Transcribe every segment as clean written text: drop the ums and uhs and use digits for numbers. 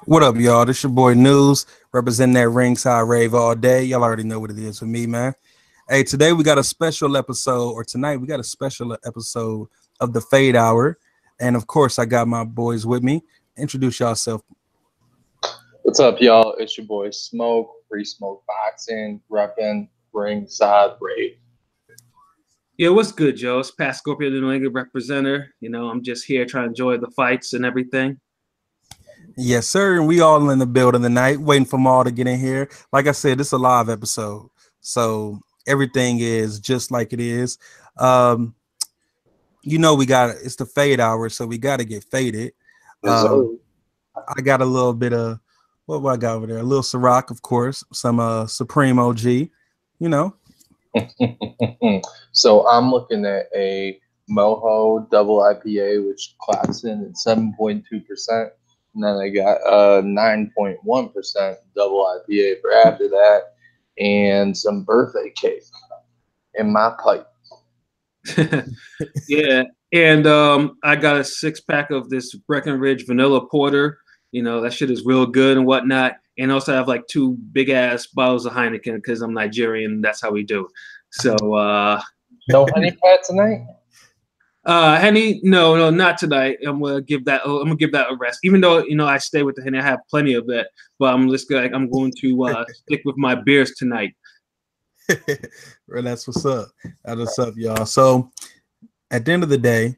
What up, y'all? This your boy News, representing that ringside rave all day. Y'all already know what it is with me, man. Hey, today we got a special episode, or tonight we got a special episode of the Fade Hour. And of course, I got my boys with me. Introduce yourself. What's up, y'all? It's your boy Smoke, Free Smoke Boxing, repping ringside rave. Yeah, what's good, Joe? It's Pat Scorpio, the New England representative. I'm just here trying to enjoy the fights and everything. Yes, sir. And we all in the building tonight, waiting for Maul to get in here. Like I said, it's a live episode, so everything is just like it is. We got it's the Fade Hour, so we got to get faded. I got a little bit of what do I got over there? A little Ciroc, of course, some Supreme OG, So I'm looking at a Moho double IPA, which clocks in at 7.2%. And then I got a 9.1% double IPA for after that, and some birthday cake in my pipe. Yeah, and I got a 6-pack of this Breckenridge Vanilla Porter. That shit is real good and whatnot. And also I have like 2 big ass bottles of Heineken because I'm Nigerian. That's how we do. So no honey pat tonight. Henny, no, not tonight. I'm gonna give that a rest. Even though I stay with the Henny, I have plenty of that. But I'm going to stick with my beers tonight. Well, that's what's up. That's what's up, y'all. So at the end of the day,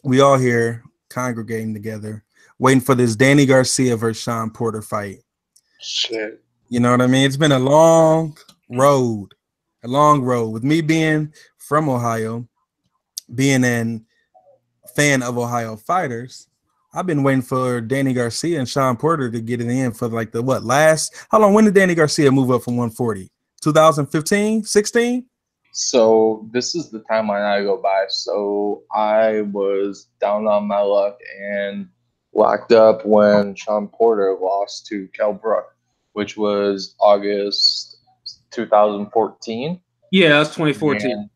we all here congregating together, waiting for this Danny Garcia versus Sean Porter fight. Shit. You know what I mean? It's been a long road. With me being from Ohio, being a fan of Ohio fighters, I've been waiting for Danny Garcia and Sean Porter to get it in for like how long? When did Danny Garcia move up from 140? 2015, 16? So this is the timeline I go by. So I was down on my luck and locked up when Sean Porter lost to Kell Brook, which was August 2014. Yeah, that's 2014.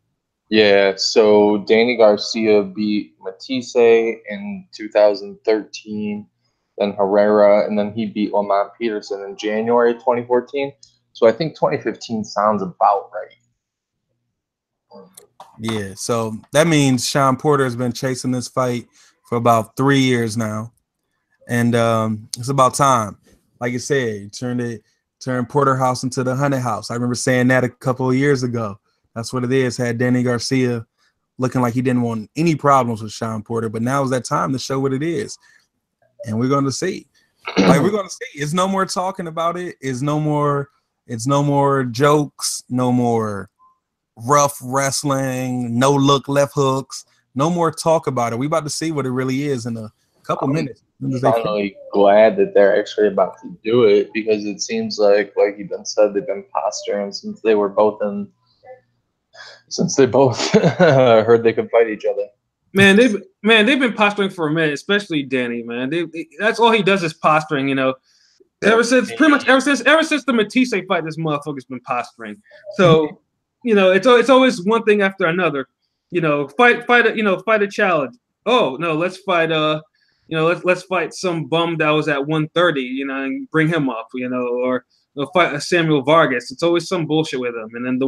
Yeah, so Danny Garcia beat Matisse in 2013, then Herrera, and then he beat Lamont Peterson in January 2014. So I think 2015 sounds about right. Yeah, so that means Sean Porter has been chasing this fight for about 3 years now. And it's about time. Like you said, turned Porter House into the Hunted House. I remember saying that a couple of years ago. That's what it is. Had Danny Garcia looking like he didn't want any problems with Sean Porter, but now is that time to show what it is. And we're going to see. We're going to see. It's no more talking about it. It's no more jokes, no more rough wrestling, no look left hooks, no more talk about it. We about to see what it really is in a couple minutes. I'm finally glad that they're actually about to do it, because it seems like you've been said, they've been posturing since they both heard they could fight each other. Man, they've been posturing for a minute, especially Danny. Man, that's all he does is posturing. Ever since the Matisse fight, this motherfucker's been posturing. So, it's always one thing after another. Fight a challenge. Oh no, let's fight. Let's fight some bum that was at 130. And bring him up. Or fight Samuel Vargas. It's always some bullshit with him. And then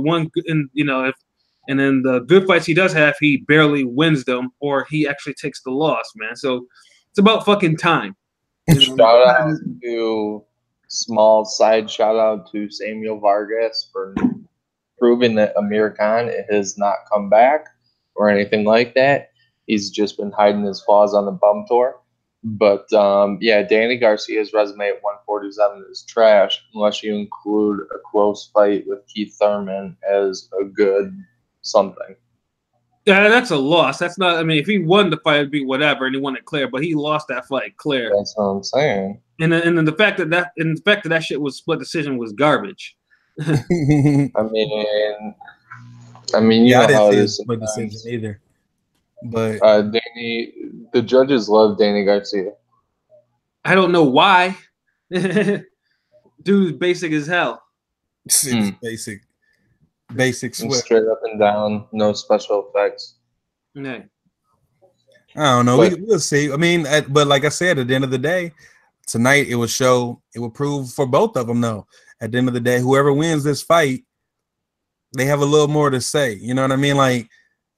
and then the good fights he does have, he barely wins them, or he actually takes the loss, man. So it's about fucking time. Small side shout out to Samuel Vargas for proving that Amir Khan has not come back or anything like that. He's just been hiding his flaws on the bum tour. But Danny Garcia's resume at 147 is trash unless you include a close fight with Keith Thurman as a good something. Yeah, that's a loss. That's not. I mean, if he won the fight, it'd be whatever, and he won it clear. But he lost that fight clear. That's what I'm saying. And then the fact that shit was split decision was garbage. I mean, you know how it is. Split decision either. But the judges love Danny Garcia. I don't know why. Dude's basic as hell. It's basic. Basic And Swift. straight up and down, no special effects. Yeah. I don't know. But We'll see. I mean, but like I said, at the end of the day, tonight it will prove for both of them. Though, at the end of the day, whoever wins this fight, they have a little more to say. You know what I mean? Like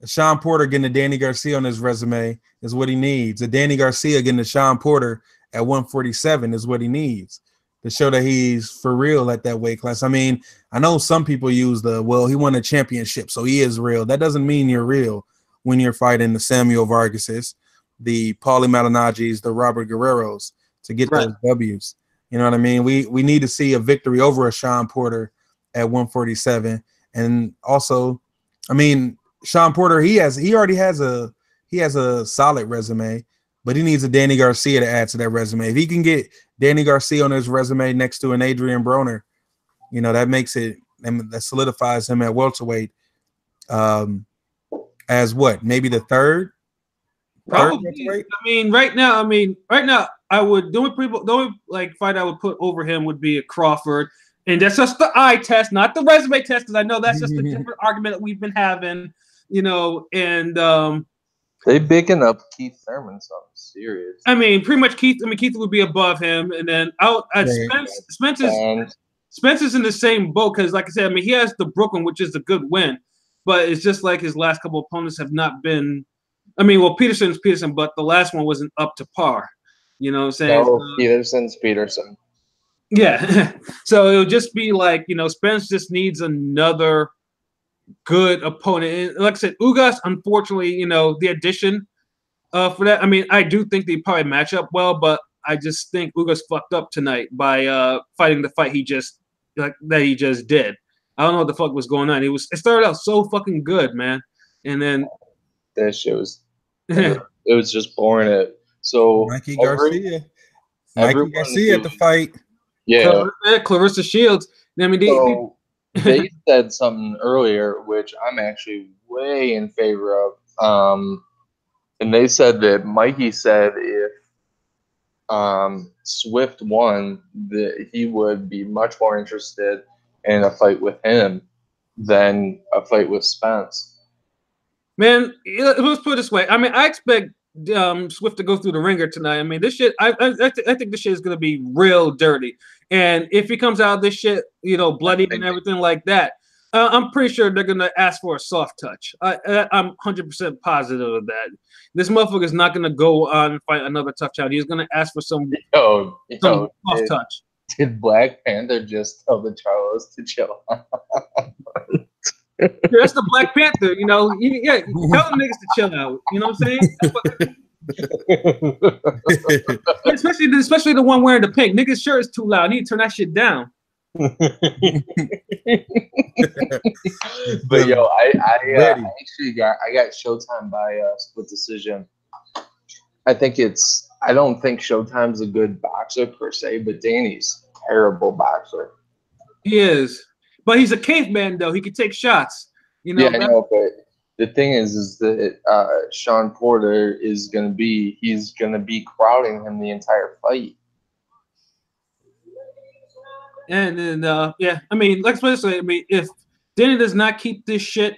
Sean Porter getting a Danny Garcia on his resume is what he needs. A Danny Garcia getting a Sean Porter at 147 is what he needs to show that he's for real at that weight class. I mean, I know some people use he won a championship, so he is real. That doesn't mean you're real when you're fighting the Samuel Vargases, the Paulie Malignaggi's, the Robert Guerreros to get those W's. You know what I mean? We need to see a victory over a Sean Porter at 147. And also, I mean, Sean Porter, he already has a solid resume, but he needs a Danny Garcia to add to that resume. If he can get Danny Garcia on his resume next to an Adrian Broner, you know, that makes it, and that solidifies him at welterweight as what, maybe the third? Probably. I mean, right now, I would the only like fight I would put over him would be a Crawford. And that's just the eye test, not the resume test, because I know that's just a different argument that we've been having, you know, and they bigging up Keith Thurman something serious. I mean, pretty much Keith would be above him, and then out at Spence's in the same boat because, like I said, I mean, he has the Brooklyn, which is a good win, but it's just like his last couple opponents have not been. I mean, well, Peterson's Peterson, but the last one wasn't up to par. You know what I'm saying? No, Peterson's Peterson. Yeah. So it'll just be like, you know, Spence just needs another good opponent. And like I said, Ugas, unfortunately, you know, the addition for that. I mean, I do think they probably match up well, but I just think Ugas fucked up tonight by fighting the fight he just did. I don't know what the fuck was going on. It started out so fucking good, man. And then that shit was it was just boring. So Mikey Garcia at the fight. Yeah, Clarissa Shields. I mean, they said something earlier, which I'm actually way in favor of. And they said that Mikey said if Swift won, that he would be much more interested in a fight with him than a fight with Spence. Man, let's put it this way. I mean, I expect Swift to go through the ringer tonight. I mean, this shit. I think this shit is gonna be real dirty. And if he comes out of this shit, you know, bloody and everything like that, I'm pretty sure they're gonna ask for a soft touch. I'm 100% positive of that. This motherfucker is not gonna go on and fight another tough child. He's gonna ask for some soft touch. Did Black Panther just tell the Charlos to chill? That's the Black Panther, you know. Yeah, tell them niggas to chill out. You know what I'm saying? especially the one wearing the pink. Nigga's shirt is too loud. I need to turn that shit down. But yo, I actually got Showtime by split decision. I don't think Showtime's a good boxer per se, but Danny's a terrible boxer. He is, but he's a caveman though. He can take shots. You know. Yeah, I know, but the thing is that Sean Porter is gonna be crowding him the entire fight. And then I mean, let's put it this way. I mean, if Danny does not keep this shit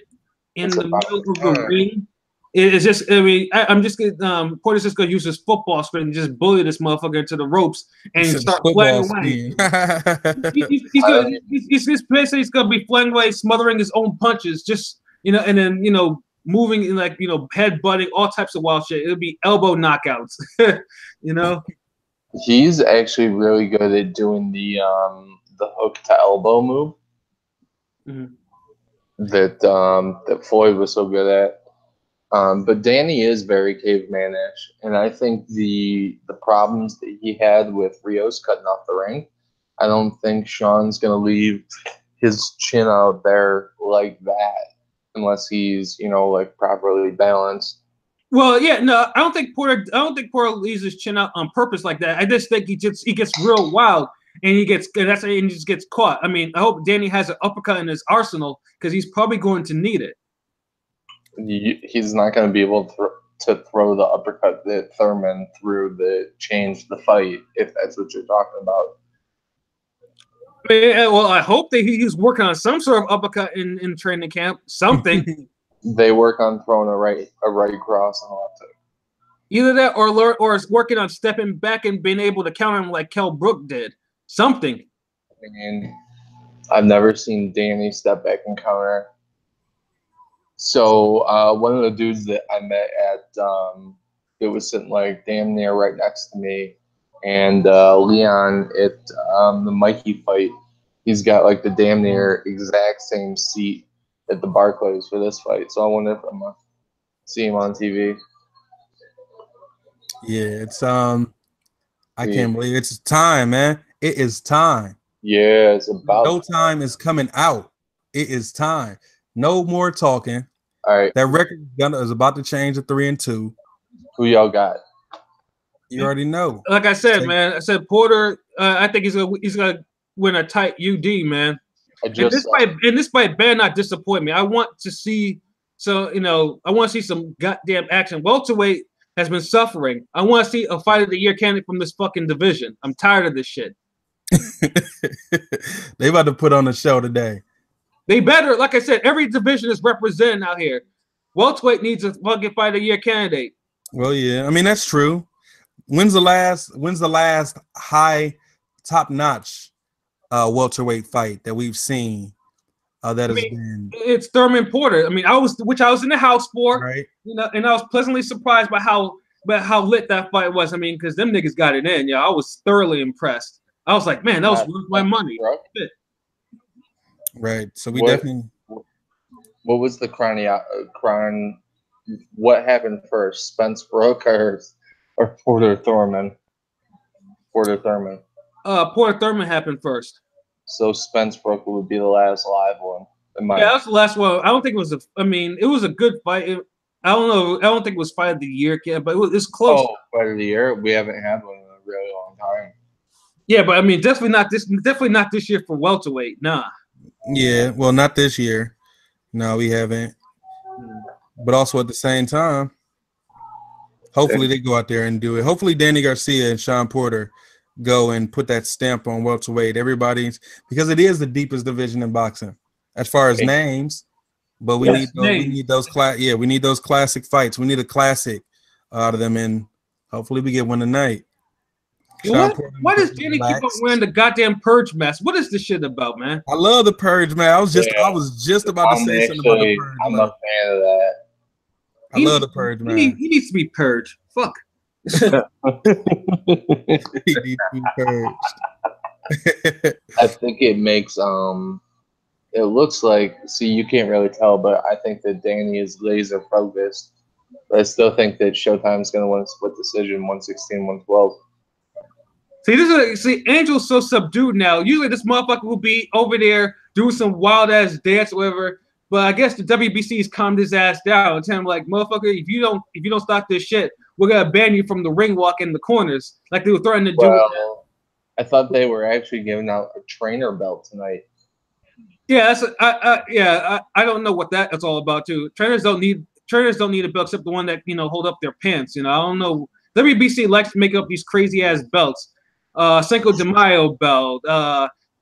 in the middle of the ring, it's just. I mean, I'm just gonna Porter's just gonna use his football strength and just bully this motherfucker to the ropes and start flying away. He's gonna be flying away, smothering his own punches, just and then moving in head butting, all types of wild shit. It'll be elbow knockouts, He's actually really good at doing the hook to elbow move that Floyd was so good at. But Danny is very cavemanish, and I think the problems that he had with Rios cutting off the ring, I don't think Sean's gonna leave his chin out there like that unless he's properly balanced. Well, yeah, no, I don't think Porter leaves his chin out on purpose like that. I just think he gets real wild and he just gets caught. I mean, I hope Danny has an uppercut in his arsenal because he's probably going to need it. He's not going to be able to throw the uppercut that Thurman threw that changed the fight, if that's what you're talking about. Well, I hope that he's working on some sort of uppercut in training camp. Something. They work on throwing a right cross and a left hook. Either that or is working on stepping back and being able to counter him like Kell Brook did. Something. I mean, I've never seen Danny step back and counter. So one of the dudes that I met at it was sitting like damn near right next to me, and Leon at the Mikey fight, he's got like the damn near exact same seat at the Barclays for this fight. So I wonder if I'm gonna see him on TV. Yeah, it's I can't believe it's time, man. It is time. Yeah, it's about no time is coming out. It is time. No more talking. All right. That record is about to change to 3-2. Who y'all got? You already know. Like I said, man. I said Porter. I think he's gonna win a tight UD, man. And this fight better not disappoint me. I want to see I want to see some goddamn action. Welterweight has been suffering. I want to see a fight of the year candidate from this fucking division. I'm tired of this shit. They about to put on a show today. They better, like I said, every division is represented out here. Welterweight needs a fucking fight of the year candidate. Well, yeah, I mean that's true. When's the last high top notch welterweight fight that we've seen that has been? It's Thurman Porter. I mean, I was in the house for, right? And I was pleasantly surprised by how lit that fight was. I mean, because them niggas got it in. Yeah, I was thoroughly impressed. I was like, man, that was worth my money. Right. So we definitely. What was the crown? What happened first, Spence Brook or Porter Thurman? Porter Thurman happened first. So Spence Brook would be the last live one. That's the last one. I don't think it was it was a good fight. I don't know. I don't think it was fight of the year, but it's close. Oh, fight of the year? We haven't had one in a really long time. Yeah, but I mean, definitely not this year for welterweight. Nah. Yeah, well, not this year. No, we haven't. But also at the same time, hopefully they go out there and do it. Hopefully Danny Garcia and Sean Porter go and put that stamp on welterweight. Because it is the deepest division in boxing as far as names. But we need those classic fights. We need a classic out of them, and hopefully we get one tonight. Why does Danny keep on wearing the goddamn purge mask? What is this shit about, man? I love the purge, man. I was just about to say something about the purge. I'm a fan of that. I love the purge, man. He needs to be purged. Fuck. He needs to be purged. I think it makes it looks like, see, you can't really tell, but I think that Danny is laser focused. But I still think that Showtime's going to win a split decision, 116-112. See, Angel's so subdued now. Usually this motherfucker will be over there doing some wild ass dance or whatever. But I guess the WBC's calmed his ass down and tell him like, motherfucker, if you don't stop this shit, we're gonna ban you from the ring walk in the corners, like they were threatening to do. I thought they were actually giving out a trainer belt tonight. Yeah, I don't know what that's all about too. Trainers don't need a belt except the one that hold up their pants. I don't know. WBC likes to make up these crazy ass belts. Cinco de Mayo belt,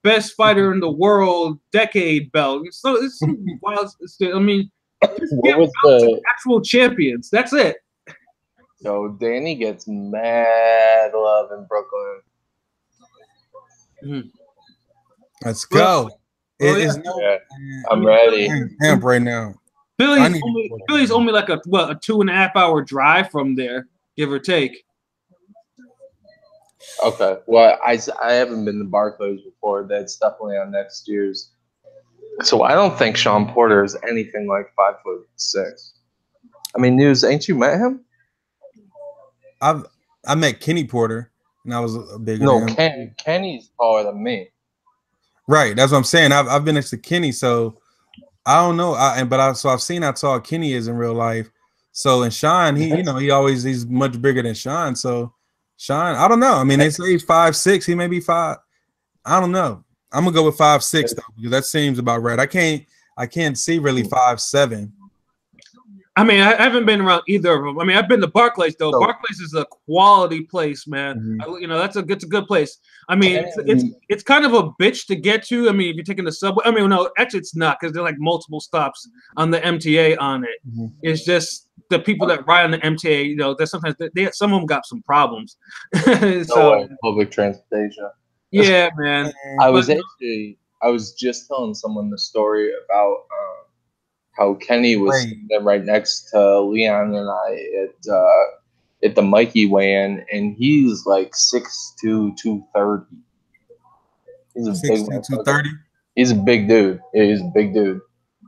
best fighter in the world decade belt. So it's some wild. I mean, what was the actual champions? That's it. So Danny gets mad love in Brooklyn. Let's go. I'm ready. Amp right now. Philly's only like a 2.5 hour drive from there, give or take. Okay. Well, I haven't been to Barclays before. That's definitely on next year's. So I don't think Sean Porter is anything like 5'6". I mean, News, ain't you met him? I met Kenny Porter, and I was a big. No, Kenny's taller than me. Right, that's what I'm saying. I've been next to Kenny, so I don't know. I've seen how tall Kenny is in real life. So and Sean, he's much bigger than Sean. So Sean, I don't know. I mean, they say he's 5'6". He may be 5. I don't know. I'm gonna go with 5'6" though, because that seems about right. I can't see really 5'7". I mean, I haven't been around either of them. I mean, I've been to Barclays though. So- Barclays is a quality place, man. Mhm. You know, it's a good place. I mean, it's kind of a bitch to get to. I mean, if you're taking the subway, I mean, no, actually, it's not because there are like multiple stops on the MTA on it. Mhm. It's just the people that ride on the MTA. You know, that sometimes some of them got some problems. So public transportation. yeah, man. I was just telling someone the story about how Kenny was Wait. sitting right next to Leon and I at the Mikey weigh-in, and he's like 6'2", 230. He's a big 6'2", motherfucker. 230. He's a big dude. Yeah, he's a big dude.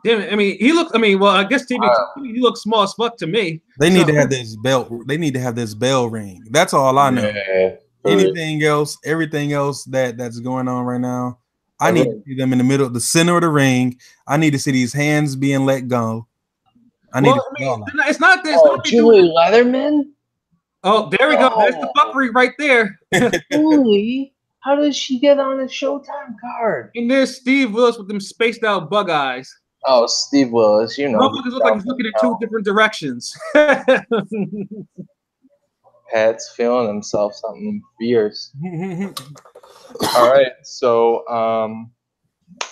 Damn it. I mean, he looks. I mean, well, I guess TV. He looks small as fuck to me. They need to have this belt. They need to have this bell ring. That's all I know. Yeah. Anything else, everything else that's going on right now, I need to see them in the middle, the center of the ring. I need to see these hands being let go. I need. It's not this. Oh, Julie Leatherman. Oh, there we go. There's the fuckery right there. Julie, how does she get on a Showtime card? And there's Steve Willis with them spaced out bug eyes. Oh, Steve Willis, you know. Motherfuckers look like he's looking in two different directions. Pat's feeling himself something fierce. All right, so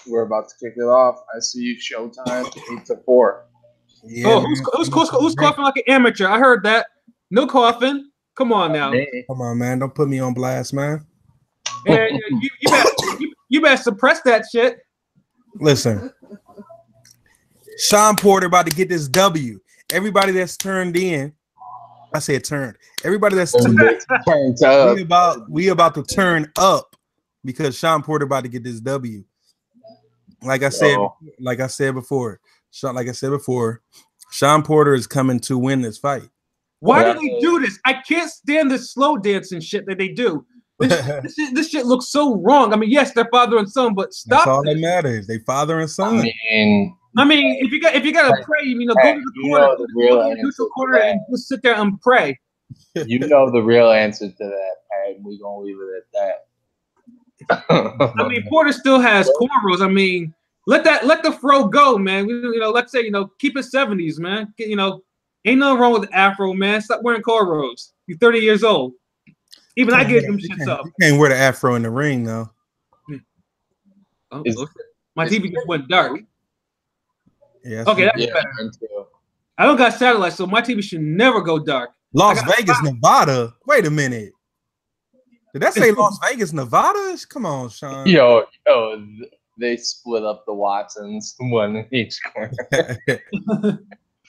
we're about to kick it off. I see you Showtime 8 to 4. Yeah, oh, who's coughing like an amateur? I heard that. No coughing. Come on now. Come on, man. Don't put me on blast, man. Yeah, you better suppress that shit. Listen, Sean Porter about to get this W. Everybody that's turned in, I said turned. Everybody that's turned up. We about to turn up because Sean Porter about to get this W. Like I said before, Sean Porter is coming to win this fight. Why do they do this? I can't stand this slow dancing shit that they do. This shit looks so wrong. I mean, yes, they're father and son, but stop. That's all that matters. They father and son. I mean, if you gotta pray, you know, go to the corner, go to the neutral corner, and just sit there and pray. You know the real answer to that, Pat. We're gonna leave it at that. I mean, Porter still has cornrows. I mean, let the fro go, man. You know, let's say, you know, keep it 70s, man. You know, ain't nothing wrong with the afro, man. Stop wearing cornrows. You're 30 years old. Even I get them shits up. You can't wear the afro in the ring, though. Oh, my TV just went dark. Yeah. Okay, that's better. I don't got satellite, so my TV should never go dark. Las Vegas, Nevada. Wait a minute. Did that say Las Vegas, Nevada? Come on, Sean. Yo, they split up the Watsons, one in each corner.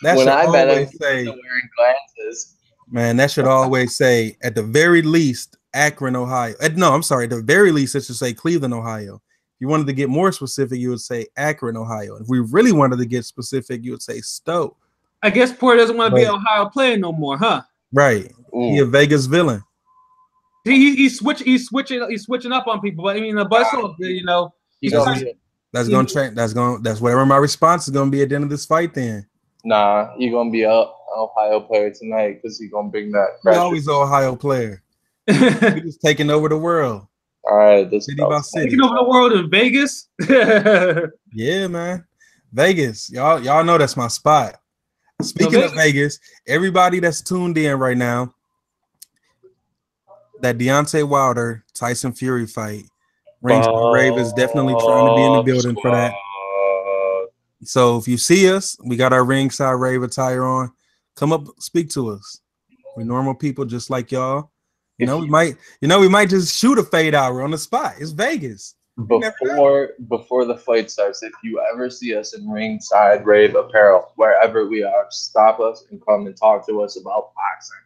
When I bet I'm wearing glasses. Man, that should always say, at the very least, Akron, Ohio. No, I'm sorry. At the very least, it should say Cleveland, Ohio. If you wanted to get more specific, you would say Akron, Ohio. If we really wanted to get specific, you would say Stowe. I guess Porter doesn't want to be an Ohio player no more, huh? Right. He a Vegas villain. He's switching up on people. But I mean, you know, that's whatever my response is gonna be at the end of this fight. Then. Nah, you're gonna be an Ohio player tonight because he's gonna bring that. He's always an Ohio player. He's taking over the world. All right, city by city. Taking over the world in Vegas. Yeah, man, Vegas. Y'all know that's my spot. Speaking of Vegas, everybody that's tuned in right now, that Deontay Wilder Tyson Fury fight, Ringside Rave is definitely trying to be in the building for that. So if you see us, we got our Ringside Rave attire on. Come up, speak to us. We're normal people just like y'all. We might just shoot a fade hour on the spot. It's Vegas. Before the fight starts, if you ever see us in Ringside Rave apparel, wherever we are, stop us and come and talk to us about boxing.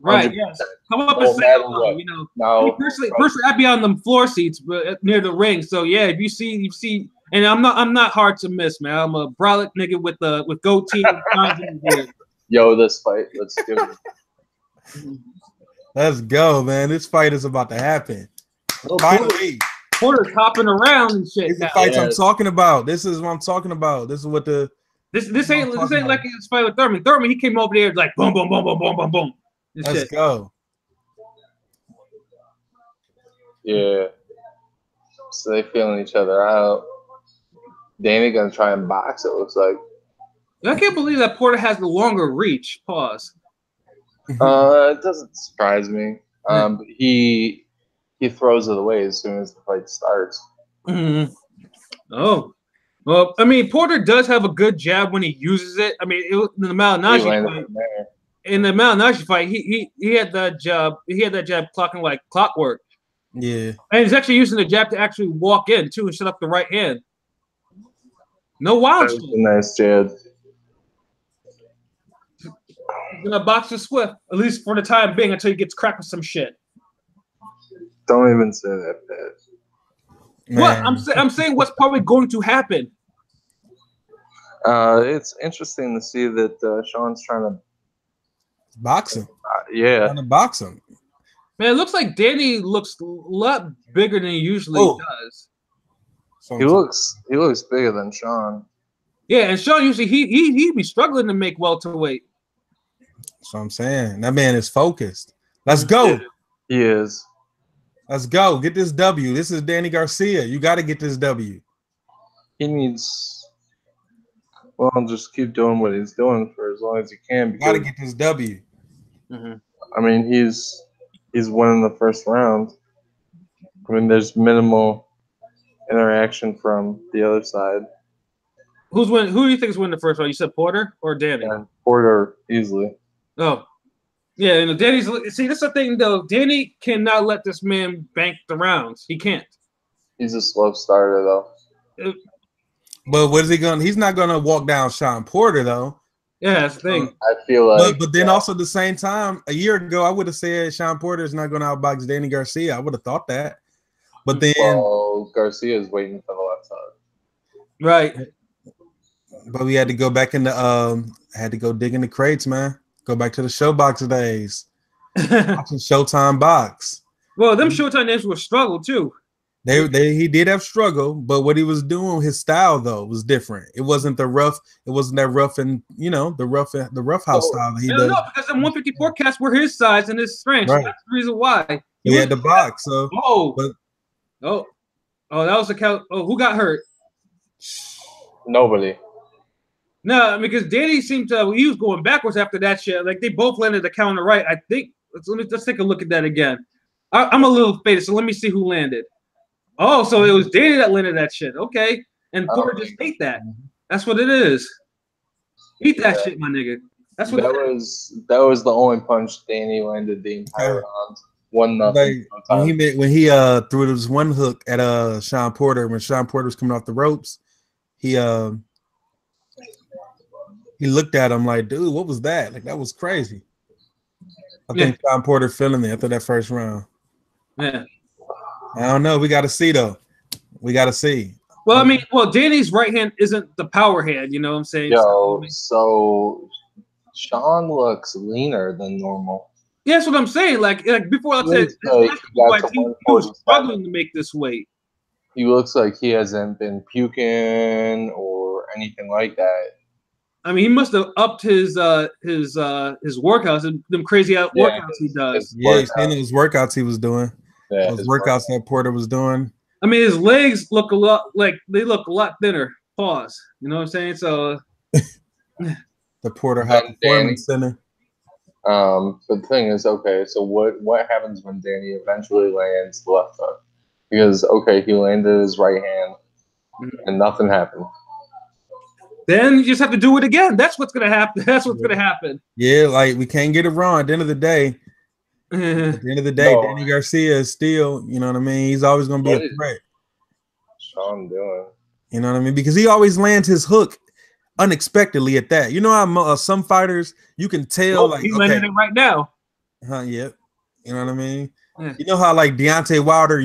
Right, yes. Come up and say hello. You know, no, personally, I'd be on them floor seats near the ring. So yeah, if you see, and I'm not hard to miss, man. I'm a brolic nigga with goatee. Yo, this fight, let's do it. Let's go, man. This fight is about to happen. Finally. Porter's hopping around and shit. These are the fights I'm talking about. This is what I'm talking about. This is what this ain't like his fight with Thurman. Thurman, he came over there like boom, boom, boom, boom, boom, boom, boom. Let's go. Yeah. So they feeling each other out. Danny gonna try and box, it looks like. I can't believe that Porter has the longer reach. Pause. It doesn't surprise me. He throws it away as soon as the fight starts. Mm-hmm. Oh. Well, I mean, Porter does have a good jab when he uses it. I mean, in the Malinashi fight, he had that jab. He had that jab clocking like clockwork. Yeah. And he's actually using the jab to actually walk in too and set up the right hand. No wild shit. Nice jab. He's gonna box with Swift, at least for the time being, until he gets cracked with some shit. Don't even say that, Pat. What? I'm saying what's probably going to happen. It's interesting to see that Sean's trying to box him. Yeah. Trying to box him. Man, it looks like Danny looks a lot bigger than he usually does. He looks bigger than Sean. Yeah, and Sean usually he'd be struggling to make welterweight. That's what I'm saying. That man is focused. Let's go. He is. Let's go. Get this W. This is Danny Garcia. You got to get this W. He needs. Well, just keep doing what he's doing for as long as he can. Got to get this W. Mm-hmm. I mean, he's winning the first round. I mean, there's minimal interaction from the other side. Who's winning? Who do you think is winning the first round? You said Porter or Danny? Yeah, Porter easily. Oh, yeah. And Danny's see. That's the thing, though. Danny cannot let this man bank the rounds. He can't. He's a slow starter, though. But what is he going? He's not going to walk down Sean Porter, though. Yeah, that's the thing. I feel like. But then also at the same time, a year ago, I would have said Sean Porter is not going to outbox Danny Garcia. I would have thought that. But then, Garcia is waiting for the left side. Right. But we had to go back in the had to go dig in the crates, man. Go back to the Showbox days. Watching Showtime box. Well, them Showtime names were struggle too. He did have struggle, but what he was doing, his style though, was different. It wasn't the rough. It wasn't that rough and the rough house style that he does. No, because the 154 cats were his size and his strength. Right. So that's the reason why he had the box. So that was the count. Oh, who got hurt? Nobody. No, because Danny seemed to he was going backwards after that shit. Like they both landed the counter right. I think let's take a look at that again. I'm a little faded, so let me see who landed. Oh, so it was Danny that landed that shit. Okay. And Porter just ate that. That's what it is. Eat that shit, my nigga. That's what that was the only punch Danny landed the entire round. 1-0. When he threw this one hook at Sean Porter when Sean Porter was coming off the ropes, he looked at him like, dude, what was that? Like that was crazy. I think Sean Porter feeling it after that first round. Yeah. I don't know. We got to see though. We got to see. Well, I mean, Danny's right hand isn't the power hand. You know what I'm saying? So Sean looks leaner than normal. Yeah, that's what I'm saying. Like before, I said he was struggling to make this weight. He looks like he hasn't been puking or anything like that. I mean, he must have upped his workouts and them crazy workouts he does. Yeah, he's seen those workouts he was doing. Yeah, those workouts that Porter was doing. I mean, his legs look a lot thinner. Pause. You know what I'm saying? So the Porter High Performance Center. But the thing is, okay, so what happens when Danny eventually lands the left hook? Because he landed his right hand and nothing happened. Then you just have to do it again. That's what's gonna happen. That's what's gonna happen. Yeah, like we can't get it wrong. At the end of the day, Danny Garcia is still, you know what I mean? He's always gonna be a threat. Sean doing. You know what I mean? Because he always lands his hook unexpectedly at that. You know how some fighters you can tell he's landing it right now. Yep. You know what I mean? Yeah. You know how like Deontay Wilder,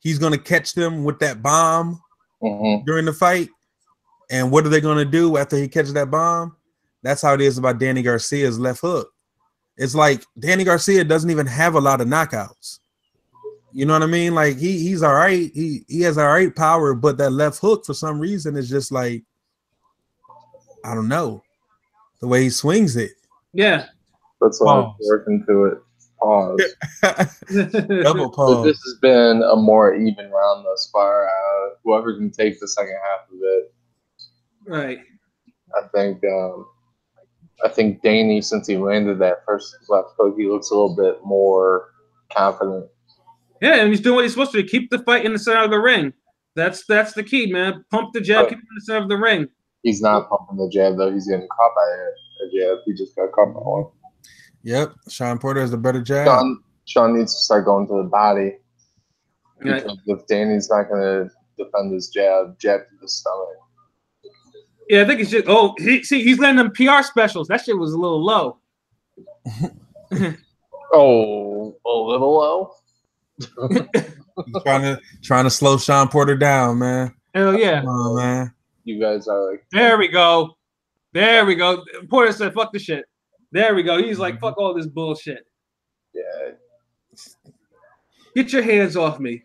he's gonna catch them with that bomb during the fight. And what are they going to do after he catches that bomb? That's how it is about Danny Garcia's left hook. It's like Danny Garcia doesn't even have a lot of knockouts. You know what I mean? Like he's all right. He has all right power, but that left hook for some reason is just like, I don't know, the way he swings it. Yeah. That's why I'm working to it. Pause. Double pause. But this has been a more even round thus far. Whoever can take the second half of it. Right. I think Danny, since he landed that first left hook, he looks a little bit more confident. Yeah, and he's doing what he's supposed to do. Keep the fight in the center of the ring. That's the key, man. Pump the jab, keep it in the center of the ring. He's not pumping the jab, though. He's getting caught by a jab. He just got caught by one. Yep, Sean Porter has the better jab. Sean needs to start going to the body. Right. Because if Danny's not going to defend his jab to the stomach. Yeah, I think it's just. Oh, he's letting them PR specials. That shit was a little low. Oh, a little low. He's trying to slow Sean Porter down, man. Hell yeah, come on, man. You guys are like. There we go. Porter said, "Fuck the shit." There we go. He's like, "Fuck all this bullshit." Yeah. Get your hands off me.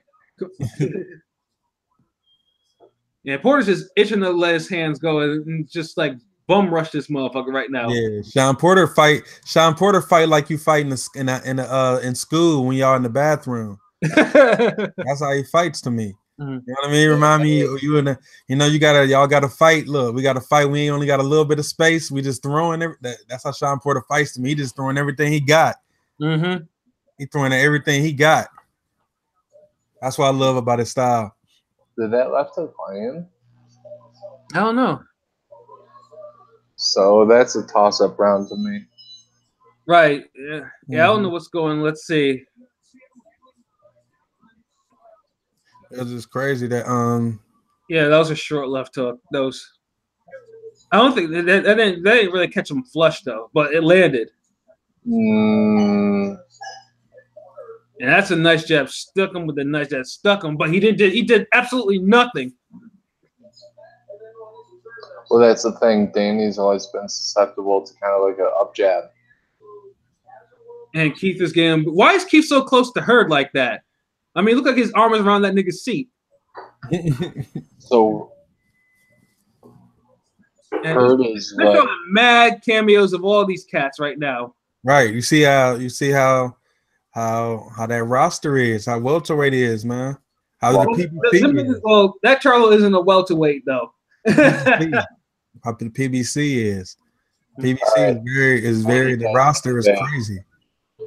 Yeah, Porter's just itching to let his hands go and just like bum rush this motherfucker right now. Yeah, Sean Porter fight like you fight in school when y'all in the bathroom. That's how he fights to me. Mm-hmm. You know what I mean? Remind me you in the, y'all gotta fight. Look, we gotta fight. We ain't only got a little bit of space. We just throwing that's how Sean Porter fights to me. He just throwing everything he got. Mm-hmm. He throwing everything he got. That's what I love about his style. Did that left hook land? I don't know. So that's a toss-up round to me. Right. Yeah. Yeah. I don't know what's going. Let's see. It's just crazy that Yeah, that was a short left hook. Those. I don't think that didn't really catch him flush though, but it landed. Mm. And that's a nice jab. Stuck him with a nice jab. Stuck him, but he did absolutely nothing. Well, that's the thing. Danny's always been susceptible to kind of like an up jab. And Keith is getting. Why is Keith so close to Hurd like that? I mean, look like his arm is around that nigga's seat. So Hurd is like mad cameos of all these cats right now. right. You see how that roster is, how welterweight is, man. How the PBC is. Well, that Charlo isn't a welterweight though. How the PBC is. PBC is very the roster is crazy.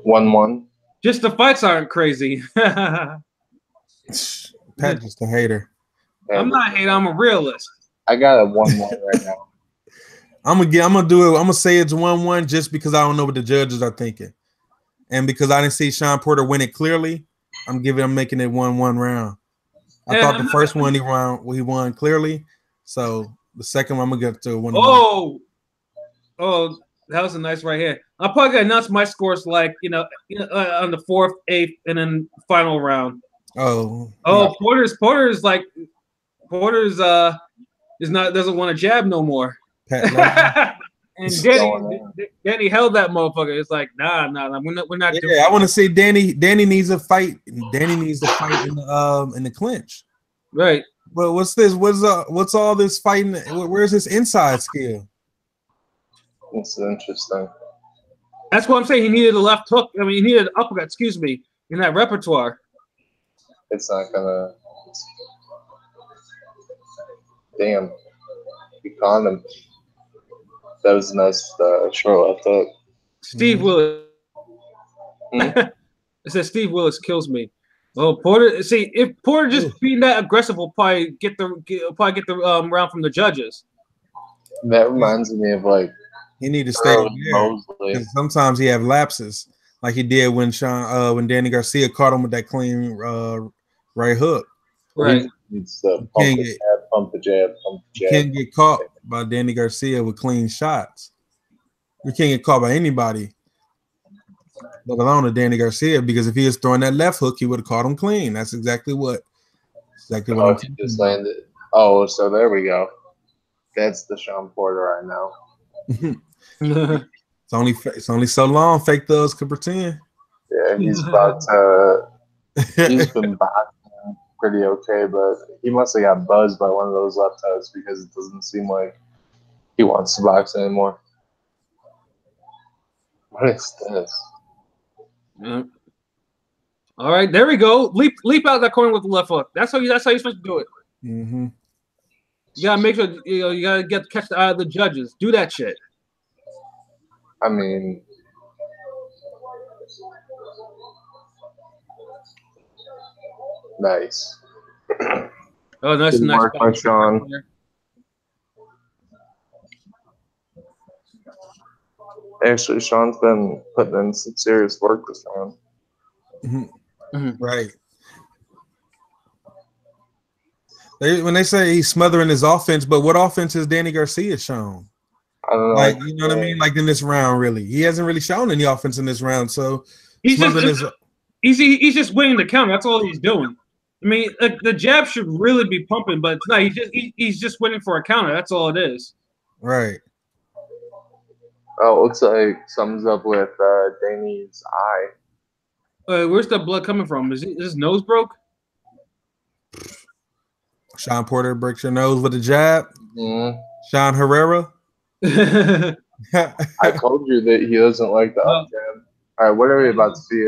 1-1. Just the fights aren't crazy. Pat just a hater. I'm not a hater, I'm a realist. I got a 1-1 right now. I'm gonna say it's 1-1 just because I don't know what the judges are thinking. And because I didn't see Sean Porter win it clearly, I'm making it 1-1 round. I thought the first one he won clearly. So the second one I'm gonna get to 1-1. Oh, that was a nice right here. I'll probably gonna announce my scores like on the 4th, 8th, and then final round. Oh, Porter's doesn't want to jab no more. And Danny held that motherfucker. It's like nah, we're not. Yeah, I want to see Danny. Danny needs a fight. Danny needs to fight in the clinch. Right. But what's this? What's all this fighting? Where's his inside skill? It's interesting. That's what I'm saying. He needed a left hook. I mean, he needed an uppercut. Excuse me, in that repertoire. It's not gonna. Damn, he caught him. That was a nice short left hook. Steve Willis. It says Steve Willis kills me. Oh, Porter. See, if Porter just being that aggressive, will probably get the round from the judges. That reminds me of like he need to stay there. Sometimes he have lapses, like he did when Danny Garcia caught him with that clean right hook. Right. He needs to pump the jab. You can't get caught by Danny Garcia with clean shots. You can't get caught by anybody, let alone a Danny Garcia, because if he was throwing that left hook, he would have caught him clean. That's exactly what he just landed. Oh, so there we go. That's the Sean Porter right now. It's only so long fake thugs could pretend. Yeah, he's about to. He's been boxing pretty okay, but he must have got buzzed by one of those left hooks because it doesn't seem like he wants to box anymore. What is this? Yeah. All right, there we go. Leap out that corner with the left hook. That's how you're supposed to do it. Mm-hmm. You gotta make sure you gotta catch the eye of the judges. Do that shit. I mean, nice. Oh, nice, Good nice work by Sean. Actually, Sean's been putting in some serious work this round. Right. When they say he's smothering his offense, but what offense has Danny Garcia shown? I don't know. Like, you know what I mean? Like in this round, really, he hasn't really shown any offense in this round. So he's just winning the count. That's all he's doing. I mean, the jab should really be pumping, but it's not. He's just winning for a counter. That's all it is. Right. Oh, it looks like something's up with Danny's eye. Where's the blood coming from? Is his nose broke? Sean Porter breaks your nose with a jab. Sean Herrera. I told you that he doesn't like the up jab. All right, what are we about to see?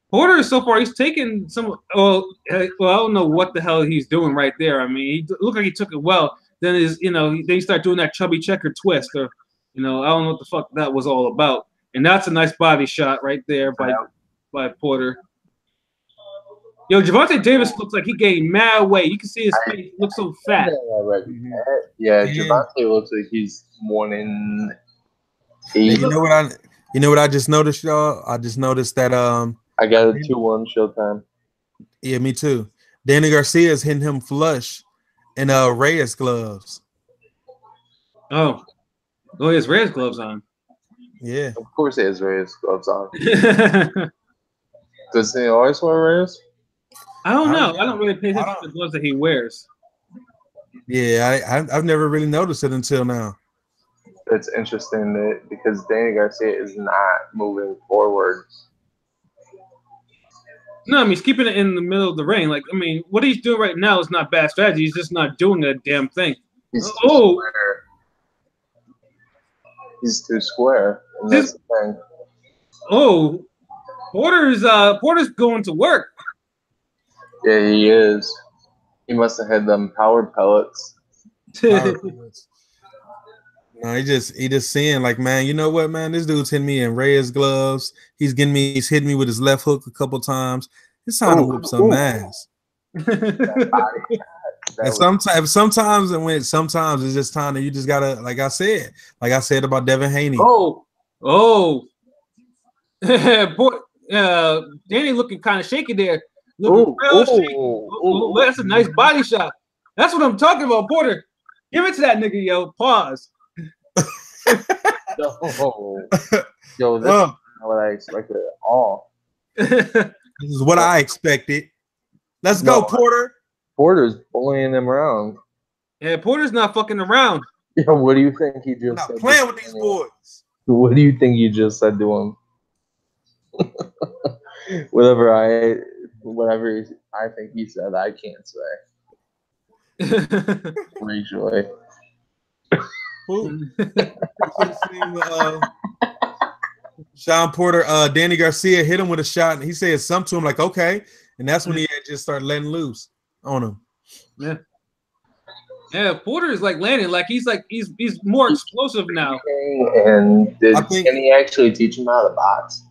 Porter, so far, he's taken some. Well, I don't know what the hell he's doing right there. I mean, he looked like he took it well. Then then he start doing that chubby checker twist, or I don't know what the fuck that was all about. And that's a nice body shot right there by Porter. Yo, Gervonta Davis looks like he gained mad weight. You can see his face looks so fat. Yeah, Gervonta looks like he's 1 in 8. You know what I just noticed, y'all? I just noticed that I got a 2-1 Showtime. Yeah, me too. Danny Garcia is hitting him flush in Reyes gloves. Oh, he has Reyes gloves on. Yeah, of course he has Reyes gloves on. Does he always wear Reyes? I don't know. I don't really pay attention to the gloves that he wears. Yeah, I've never really noticed it until now. It's interesting that because Danny Garcia is not moving forward. No, I mean, he's keeping it in the middle of the ring. Like, I mean, what he's doing right now is not bad strategy. He's just not doing a damn thing. He's too square. He's too square. And that's the thing. Oh, Porter's going to work. Yeah, he is. He must have had them power pellets. No, he just saying like, man, you know what, man? This dude's hitting me in Reyes gloves. He's hitting me with his left hook a couple times. It's time to whip some ass. And sometimes it's just time that you just gotta, like I said about Devin Haney. Danny looking kind of shaky there. Looking real shaky. That's a nice body shot. That's what I'm talking about, Porter. Give it to that nigga, yo. Pause. Yo, this is not what I expected at all. This is what I expected. Let's go, Porter. Porter's bullying him around. Yeah, Porter's not fucking around. Yeah, what do you think he just said? Playing with these boys. What do you think you just said to him? Whatever I think he said, I can't say. Racially. Sean Porter, Danny Garcia hit him with a shot, and he said something to him like, okay. And that's when he had just started letting loose on him. Yeah, Porter is like landing, like he's more explosive now. And can he actually teach him how to box?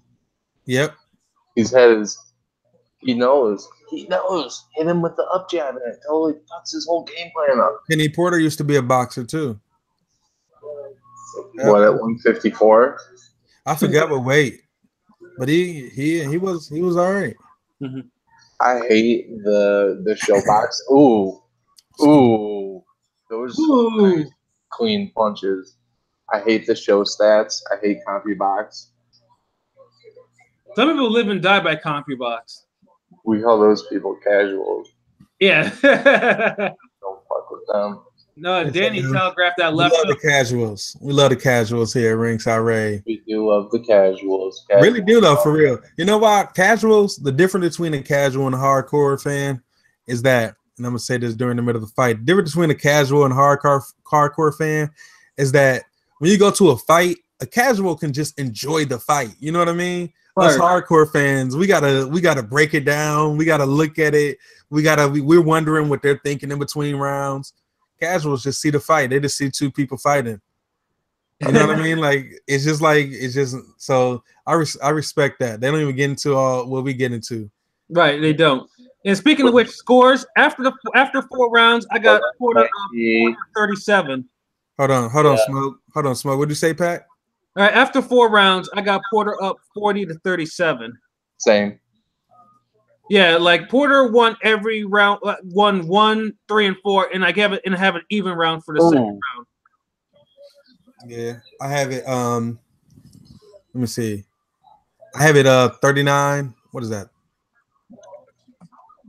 Yep. He knows. Hit him with the up jab, and it totally fucks his whole game plan up. Kenny Porter used to be a boxer too. What, at 154? I forgot what weight, but he was all right. Mm-hmm. I hate the show box. Ooh, those nice clean punches. I hate the show stats. I hate CompuBox. Some people live and die by CompuBox. We call those people casuals. Yeah. Don't fuck with them. No, Danny telegraphed that left. We love the casuals. We love the casuals here at Ringside Ray. We do love the casuals. Really do, though, for real. You know why? Casuals, the difference between a casual and a hardcore fan is that, and I'm going to say this during the middle of the fight, the difference between a casual and hardcore fan is that when you go to a fight, a casual can just enjoy the fight. You know what I mean? Right. Us hardcore fans, we gotta break it down. We gotta look at it. We're wondering what they're thinking in between rounds. casuals just see the fight. They just see two people fighting. You know what I mean? Like it's just so I respect that. They don't even get into all what we get into. Right, they don't. And speaking of which, scores after 4 rounds, I got Porter up 37. Hold on, Smoke. Hold on, Smoke. What'd you say, Pat? All right, after 4 rounds, I got Porter up 40-37. Same. Yeah, like Porter won every round, won 1, 3, and 4, and I have an even round for the second round. Yeah, I have it. Let me see. I have it 39. What is that?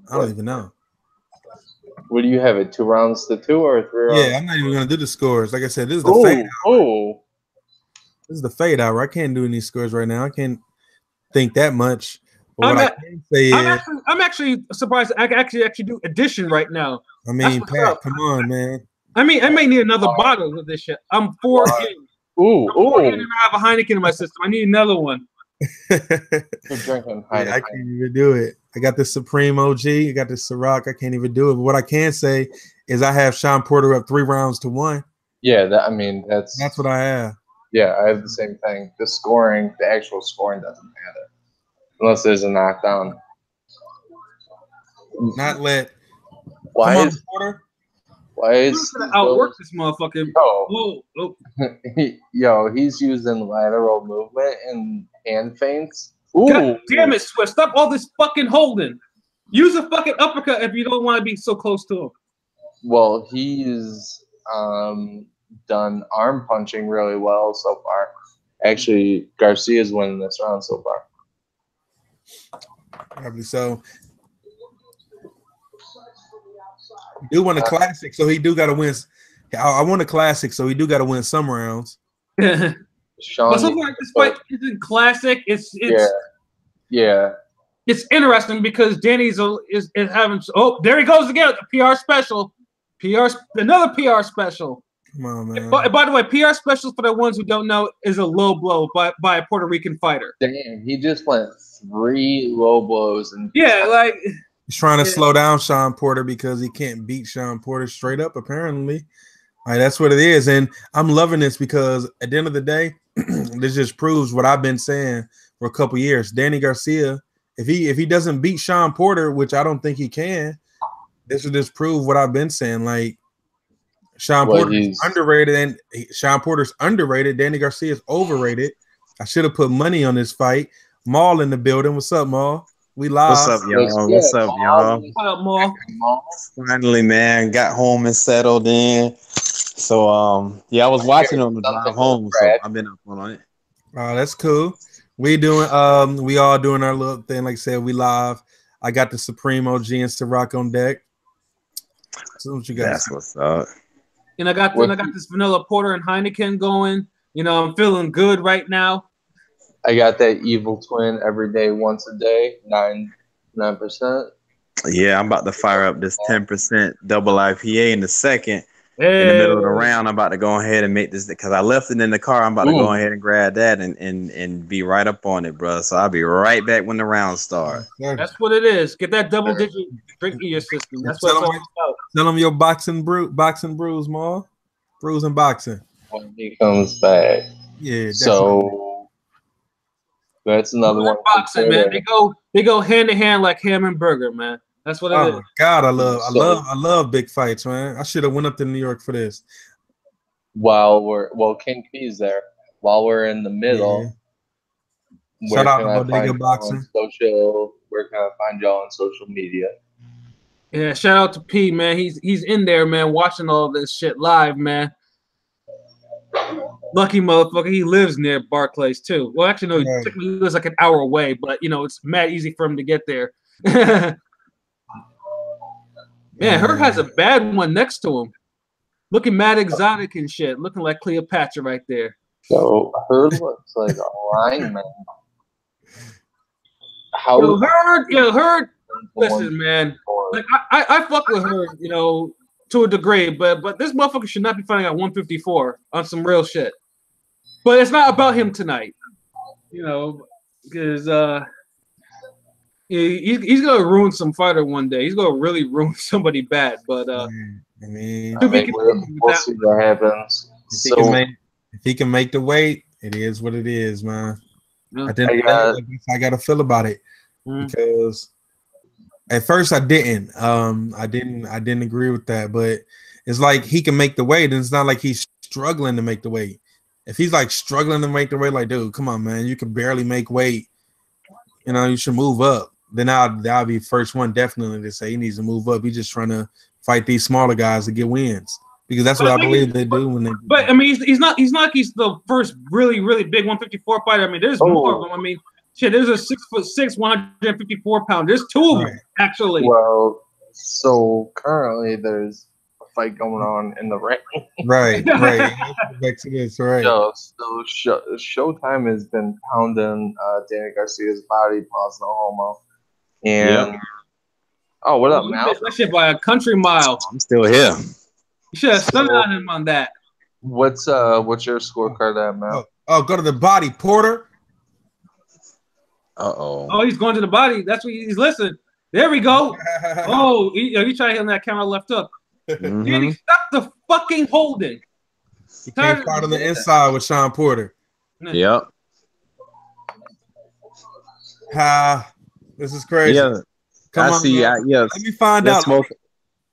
I don't even know. What do you have it? 2 rounds to 2 or 3 rounds? Yeah, I'm not even gonna do the scores. Like I said, this is the fade hour. This is the fade hour. I can't do any scores right now. I can't think that much. But what I can say is, I'm actually surprised I can actually do addition right now. I mean, Pat, come on, man. I may need another bottle of this shit. I'm 4 in. And I have a Heineken in my system. I need another one. You're drinking Heineken. Yeah, I can't even do it. I got the Supreme OG. I got the Ciroc. I can't even do it. But what I can say is I have Sean Porter up 3 rounds to 1. Yeah, that's what I have. Yeah, I have the same thing. The actual scoring doesn't matter unless there's a knockdown. Not let. Why is Porter? Why is outwork this motherfucker? Yo, he's using lateral movement and hand feints. Ooh. God damn it, Swift. Stop all this fucking holding. Use a fucking uppercut if you don't want to be so close to him. Well, he's done arm punching really well so far. Actually, Garcia's winning this round so far. Probably so. He do win a classic, so he do got to win. I won a classic, so he do got to win some rounds. Sean, but something like this fight isn't classic. It's interesting because Danny's is having. Oh, there he goes again. The PR special. Another PR special. Come on, man. By the way, PR special for the ones who don't know is a low blow by a Puerto Rican fighter. Damn, he just went 3 low blows and like he's trying to slow down Sean Porter because he can't beat Sean Porter straight up. Apparently, that's what it is, and I'm loving this because at the end of the day, this just proves what I've been saying for a couple years. Danny Garcia, if he doesn't beat Sean Porter, which I don't think he can, this will just prove what I've been saying. Like Sean Porter's underrated, and Sean Porter's underrated. Danny Garcia is overrated. I should have put money on this fight. Maul in the building. What's up, Maul? We live. What's up, y'all? What's up, y'all? What up, Maul? Finally, man, got home and settled in. So, I was watching on the drive home, so I've been up on it. Oh, that's cool. We all doing our little thing. Like I said, we live. I got the Supreme OG and Ciroc on deck. So what you got? That's what's up. And I got this vanilla porter and Heineken going. You know, I'm feeling good right now. I got that evil twin every day, once a day, 9%. Yeah, I'm about to fire up this 10% double IPA in the second. Hey. In the middle of the round, I'm about to go ahead and make this because I left it in the car. I'm about to go ahead and grab that and be right up on it, bro. So I'll be right back when the round starts. That's what it is. Get that double digit drink in your system. That's what it's all about. Tell them your boxing brews, Ma. Brews and boxing. When he comes back. Yeah. So that's another one. Boxing, man. They go hand in hand like ham and burger, man. That's what it is. Oh my God, I love big fights, man. I should have went up to New York for this. King P's there. While we're in the middle, shout out to Bodega Boxing. Where can I find y'all on social media? Yeah, shout out to P, man. He's in there, man, watching all this shit live, man. Lucky motherfucker. He lives near Barclays too. Well, actually, no, he lives like an hour away, but you know it's mad easy for him to get there. Man, Hurt has a bad one next to him. Looking mad exotic and shit. Looking like Cleopatra right there. So Hurt looks like a lineman. Hurt. Listen, man. Like I fuck with Hurt, you know, to a degree, but this motherfucker should not be fighting at 154 on some real shit. But it's not about him tonight, you know, because He's gonna ruin some fighter one day. He's gonna really ruin somebody bad. But I mean, we'll see what happens. if he can make the weight, it is what it is, man. Yeah. I got to feel about it because at first I didn't. I didn't agree with that, but it's like he can make the weight, and it's not like he's struggling to make the weight. If he's like struggling to make the weight, like, dude, come on, man, you can barely make weight. You know, you should move up. Then I'll be first one definitely to say he needs to move up. He's just trying to fight these smaller guys to get wins because that's what I believe they do when they. But I mean, he's not he's the first really big 154 fighter. I mean, there's more of them. I mean, shit, there's a 6'6", 154 pound. There's two of them actually. Well, so currently there's a fight going on in the ring. Right. Back to this, right? So Showtime has been pounding Danny Garcia's body, pause no homo. And what up, Mal? That shit by a country mile. I'm still here. You should have stunned on him on that. What's your scorecard at, Mal? Oh, go to the body, Porter. Oh, he's going to the body. That's what he's listening. There we go. Oh, he tried to hit on that camera left up. Danny, stop the fucking holding. He came out on the inside with Sean Porter. Yep. This is crazy. Yeah. Come on, see. Let me find out. Smoke.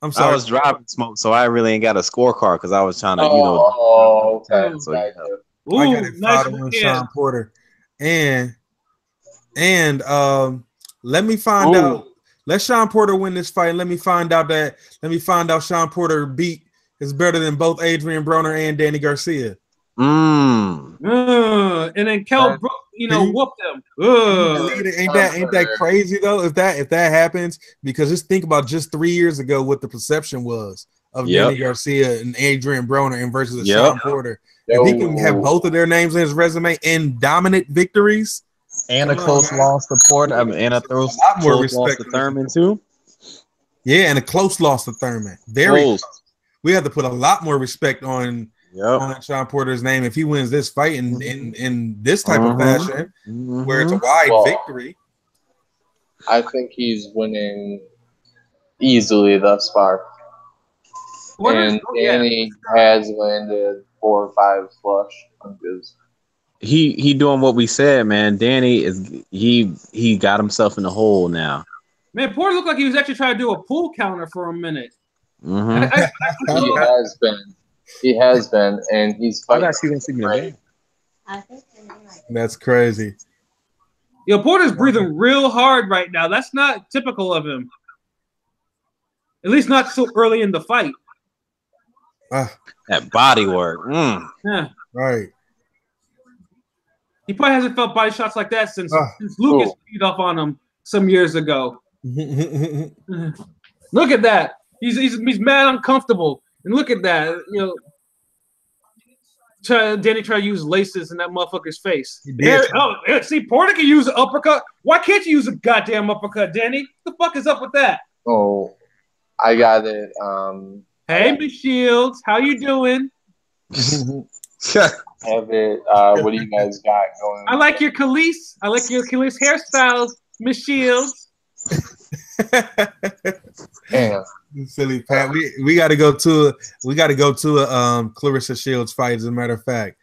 I'm sorry. I was driving smoke, so I really ain't got a scorecard because I was trying to, okay. So, I got it following Sean Porter, and let me find out. Let Sean Porter win this fight. Let me find out Sean Porter is better than both Adrian Broner and Danny Garcia. And then Kell Brook, whooped them. Ain't that crazy though? If that happens, because just think about just 3 years ago what the perception was of Danny Garcia and Adrian Broner and versus Sean Porter. If he can have both of their names in his resume in dominant victories and a close loss to Porter, and a close loss to Thurman too. Yeah, and a close loss to Thurman. Very close. We have to put a lot more respect on Sean Porter's name if he wins this fight in this type of fashion, where it's a wide victory. I think he's winning easily thus far. And Danny has landed 4 or 5 flush punches. He doing what we said, man. Danny he got himself in the hole now. Man, Porter looked like he was actually trying to do a pool counter for a minute. He has been, and he's fighting. That's crazy. Yo, Porter's breathing real hard right now. That's not typical of him. At least not so early in the fight. That body work. Yeah. Right. He probably hasn't felt body shots like that since Lucas beat up on him some years ago. Look at that. He's mad uncomfortable. And look at that. Danny tried to use laces in that motherfucker's face. See, Porter can use an uppercut. Why can't you use a goddamn uppercut, Danny? What the fuck is up with that? Oh, I got it. Hey, Miss Shields, how you doing? Have it. What do you guys got going? I like your Khalees. I like your Khalees hairstyles, Miss Shields. Damn. Silly Pat. We got to go to a Clarissa Shields fight. As a matter of fact,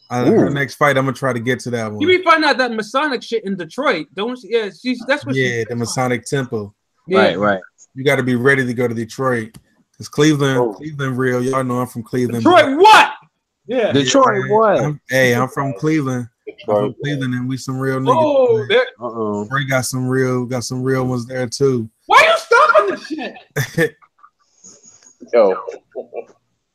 her next fight, I'm gonna try to get to that one. You be finding out that Masonic shit in Detroit, don't you? Yeah, that's what. Yeah, the Masonic Temple. Yeah. Right. You got to be ready to go to Detroit because Cleveland real. Y'all know I'm from Cleveland. Detroit, what? Yeah, Detroit, what? I'm from Cleveland. I'm from Cleveland, and we some real niggas. We got some real ones there too. Why you stopping this shit? Yo.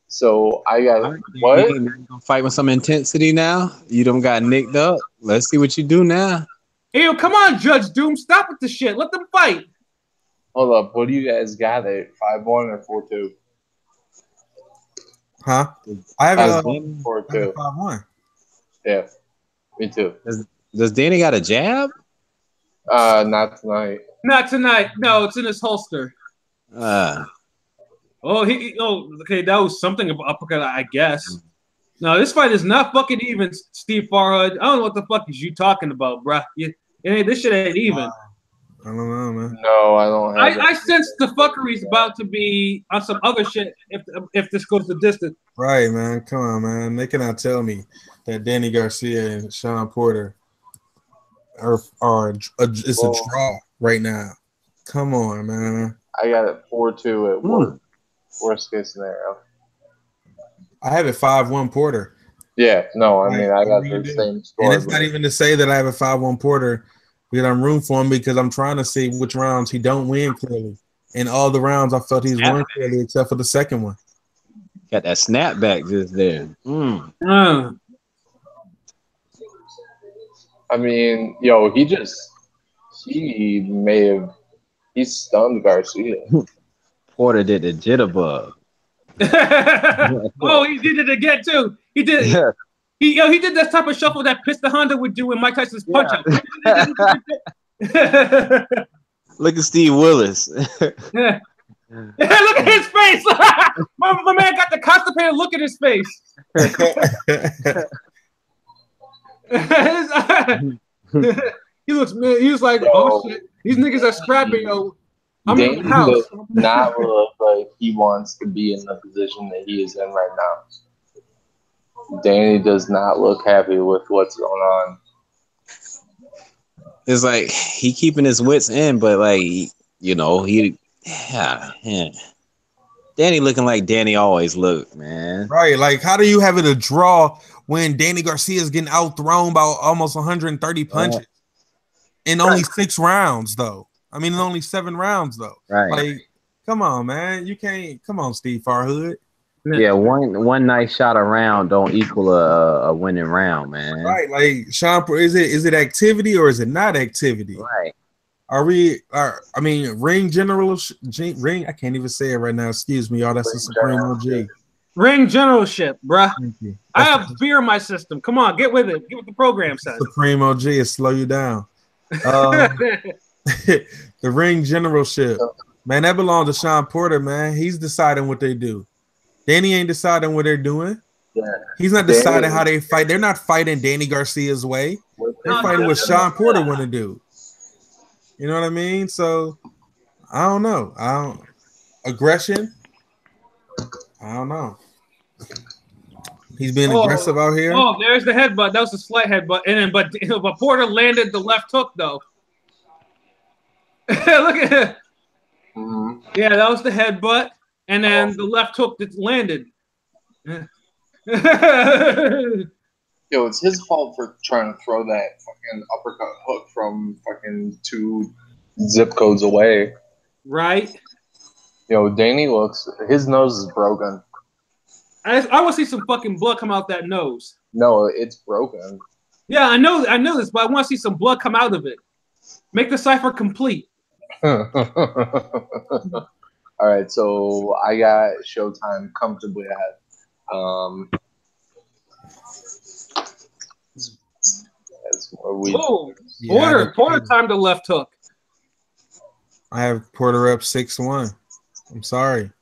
So I got what? You gonna fight with some intensity now? You done got nicked up. Let's see what you do now. Hey, yo, come on, Judge Doom, stop with the shit. Let them fight. Hold up, what do you guys got at 5-1 or 4-2? Huh? I have a 4-2. 5-1. Yeah, me too. Does Danny got a jab? Not tonight. Not tonight. No, it's in his holster. Okay, that was something about uppercut, I guess. No, this fight is not fucking even, Steve Farhood. I don't know what the fuck is you talking about, bruh. This shit ain't even. I don't know, man. No, I don't have I sense the fuckery's about to be on some other shit if this goes the distance. Right, man. Come on, man. They cannot tell me that Danny Garcia and Sean Porter are it's a draw right now. Come on, man. I got it 4-2 at work. Worst case scenario. I have it 5-1 Porter. Yeah, no, I mean I got What do you the do? same score. And it's not even to say that I have a 5-1 Porter because I'm rooting for him because I'm trying to see which rounds he don't win clearly. In all the rounds, I felt he's won clearly except for the second one. Got that snapback just there. I mean, yo, he stunned Garcia. Porter did the jitterbug. Oh, he did it again too. He did. Yeah. He did that type of shuffle that Pista Honda would do in Mike Tyson's punch out. Look at Steve Willis. Yeah. Look at his face. my man got the constipated look at his face. He was like, oh shit, these niggas are scrapping, yo. I'm in the house. Does not look like he wants to be in the position that he is in right now. Danny does not look happy with what's going on. It's like he keeping his wits in, but like Danny looking like Danny always looked, man. Right, like how do you have it a draw when Danny Garcia is getting outthrown by almost 130 punches in only 6 rounds, though? I mean, in only 7 rounds, though. Right. Like, come on, man. You can't. Come on, Steve Farhood. Yeah, one nice shot around don't equal a winning round, man. Right, like Sean, is it activity or is it not activity? Right. I mean, ring ring. I can't even say it right now. Excuse me, y'all. That's the Supreme OG. Ring generalship, bruh. I have beer in my system. Come on, get with it. Get what the program says. Supreme OG is slow you down. The ring generalship, man, that belongs to Sean Porter, man. He's deciding what they do. Danny ain't deciding what they're doing. Yeah. He's not deciding how they fight. They're not fighting Danny Garcia's way. They're fighting what Sean Porter want to do. You know what I mean? So I don't know. Aggression. I don't know. He's being aggressive out here. Oh, there's the headbutt. That was a slight headbutt, and then but Porter landed the left hook though. Look at it. Mm-hmm. Yeah, that was the headbutt, and then the left hook that landed. Yo, it's his fault for trying to throw that fucking uppercut hook from fucking 2 zip codes away. Right. Yo, Danny his nose is broken. I want to see some fucking blood come out that nose. No, it's broken. Yeah, I know this, but I want to see some blood come out of it. Make the cipher complete. All right, so I got Showtime comfortably ahead. That's more weed. Oh, Porter timed the left hook. I have Porter up 6-1. I'm sorry.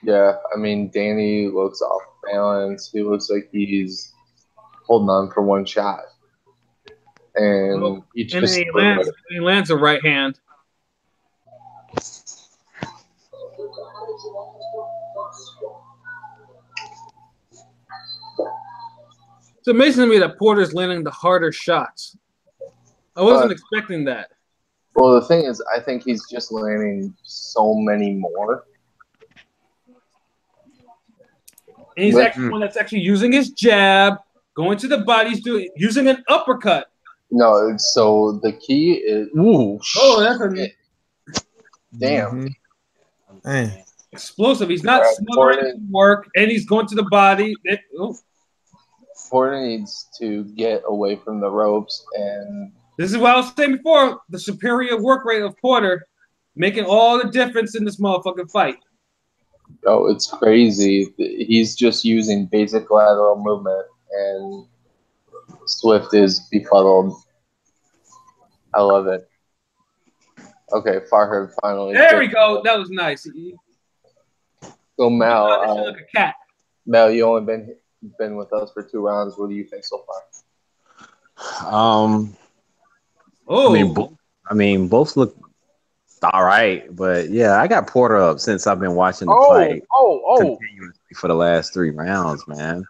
Yeah, I mean, Danny looks off balance. He looks like he's holding on for one shot. And he lands a right hand. It's amazing to me that Porter's landing the harder shots. I wasn't expecting that. Well, the thing is, I think he's just landing so many more. And he's actually one that's actually using his jab, going to the body, using an uppercut. No, so the key is that's a damn. Hey. Explosive. He's not smothering work, and he's going to the body. Porter needs to get away from the ropes, and this is what I was saying before: the superior work rate of Porter making all the difference in this motherfucking fight. Oh, it's crazy. He's just using basic lateral movement, and Swift is befuddled. I love it. Okay, Farhad finally. There we go. That was nice. So Mel, like a cat. Mel, you only been with us for 2 rounds. What do you think so far? I mean, I mean, both look all right, but yeah, I got Porter up since I've been watching the Oh, fight oh, continuously for the last 3 rounds, man.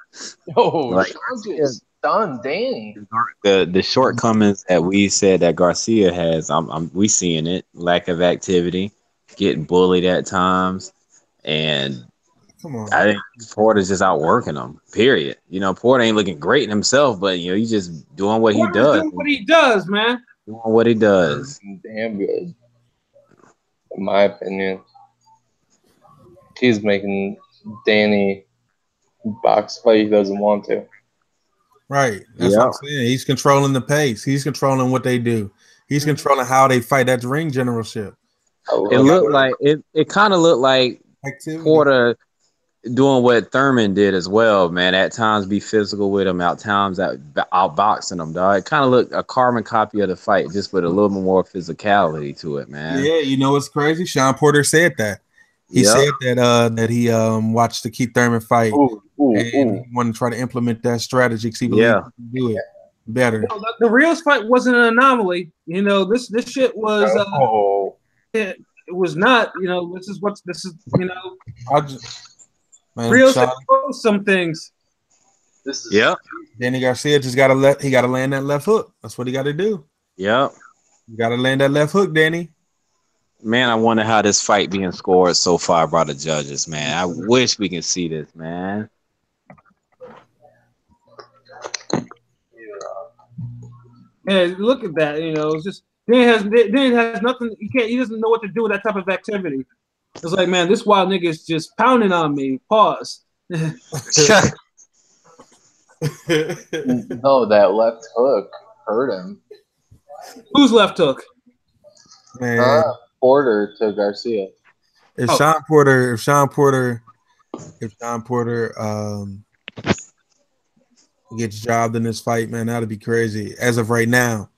oh! Like Sean Garcia, just stunned Danny. the shortcomings that we said that Garcia has, we seeing it. Lack of activity, getting bullied at times, and Come on. I think Porter's just outworking him. Period. You know, Porter ain't looking great in himself, but you know, he's just doing what he Porter's does. doing what he does, man. Doing what he does. Damn good, in my opinion. He's making Danny box fight he doesn't want to. Right. That's what I'm saying. He's controlling the pace. He's controlling what they do. He's controlling how they fight. That's ring generalship. It looked like it kind of looked like Activity. Porter doing what Thurman did as well, man. At times be physical with him, at times outboxing him, dog. It kind of looked a carbon copy of the fight, just with a little bit more physicality to it, man. Yeah, you know what's crazy? Sean Porter said that. He said that he watched the Keith Thurman fight and he wanted to try to implement that strategy because he believed he could do it better. You know, the Rios fight wasn't an anomaly. You know, this shit was it was not, you know, this is you know, Rios exposed some things. Danny Garcia just gotta land that left hook. That's what he gotta do. Yep. You gotta land that left hook, Danny. Man, I wonder how this fight being scored so far by the judges, man. I wish we can see this, man. Yeah, look at that. You know, it's just Dan has nothing. He doesn't know what to do with that type of activity. It's like, man, this wild nigga is just pounding on me. Pause. No, that left hook hurt him. Who's left hook? Man. Porter to Garcia. If Sean Porter gets jobbed in this fight, man, that'd be crazy as of right now,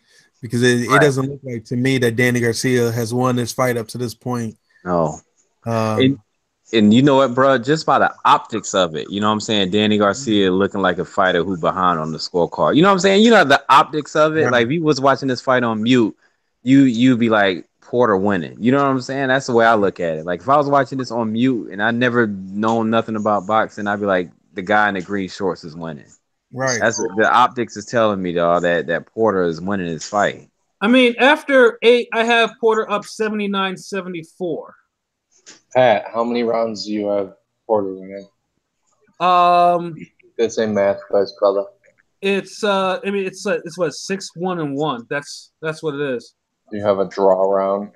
because it doesn't look like to me that Danny Garcia has won this fight up to this point. No. And you know what, bro? Just by the optics of it, you know what I'm saying? Danny Garcia looking like a fighter who behind on the scorecard. You know what I'm saying? You know the optics of it. Right. Like if you was watching this fight on mute, you'd be like Porter winning. You know what I'm saying? That's the way I look at it. Like if I was watching this on mute and I never known nothing about boxing, I'd be like the guy in the green shorts is winning. Right. That's the optics is telling me, dog, that Porter is winning his fight. I mean, after 8, I have Porter up 79-74. Pat, how many rounds do you have Porter winning? The same math, guys, brother. It's I mean, it's what 6-1-1. That's what it is. You have a draw round.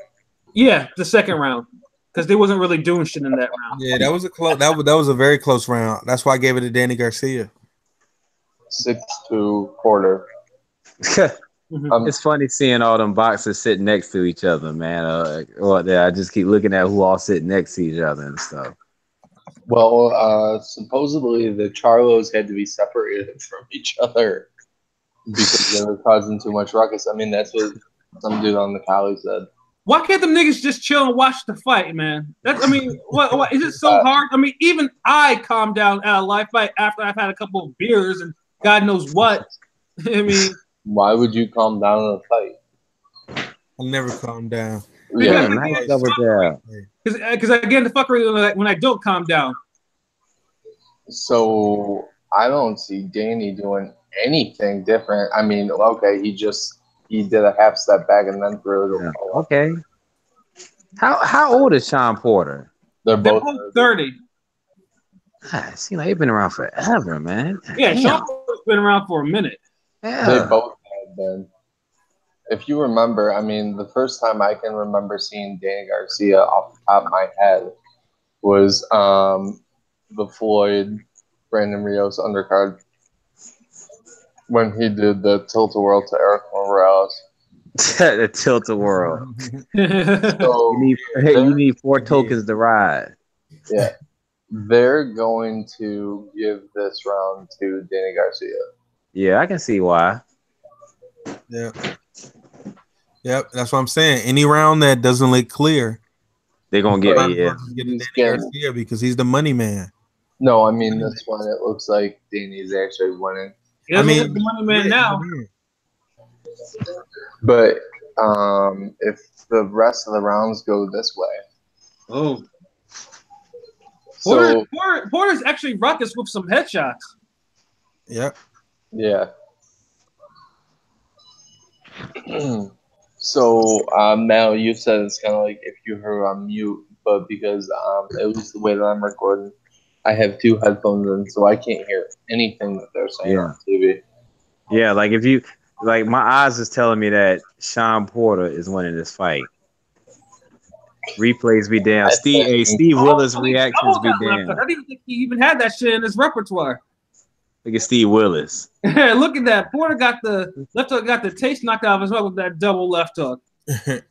Yeah, the second round, because they wasn't really doing shit in that round. Yeah, that was a close. That was a very close round. That's why I gave it to Danny Garcia. 6-2 Porter. It's funny seeing all them boxers sitting next to each other, man. I just keep looking at who all sit next to each other and stuff. Well, supposedly the Charlos had to be separated from each other because they were causing too much ruckus. I mean, that's what some dude on the Cali said. Why can't them niggas just chill and watch the fight, man? I mean, what is it so hard? I mean, even I calm down at a live fight after I've had a couple of beers and God knows what. I mean, why would you calm down in a fight? I'll never calm down. Yeah, because again, the fuckery when I don't calm down. So I don't see Danny doing anything different. I mean, okay, he did a half step back and then threw it. Yeah. Okay. How old is Sean Porter? They're both 30. God, seems like they've been around forever, man. Yeah, Sean Porter's been around for a minute. Yeah. They both have been. If you remember, I mean, the first time I can remember seeing Danny Garcia off the top of my head was the Floyd Brandon Rios undercard when he did the tilt-a-whirl to Eric Morales. The tilt-a-whirl. So you need 4 tokens to ride. Yeah. They're going to give this round to Danny Garcia. Yeah, I can see why. Yeah. Yep, that's what I'm saying. Any round that doesn't look clear, they're gonna get Danny Garcia because he's the money man. No, I mean this one. It looks like Danny's actually winning. I mean, the money man now. But If the rest of the rounds go this way. Oh. So Porter's actually ruckus with some headshots. Yep. yeah. So Mel, you said it's kind of like if you heard on mute, but because at least the way that I'm recording, I have 2 headphones in, so I can't hear anything that they're saying on TV. Yeah, like if you like, my eyes is telling me that Sean Porter is winning this fight. Replays be damn. Steve Willis reactions be damn. I didn't even think he even had that shit in his repertoire. Look at Steve Willis. Look at that. Porter got the left hook, got the taste knocked out of his mouth with that double left hook.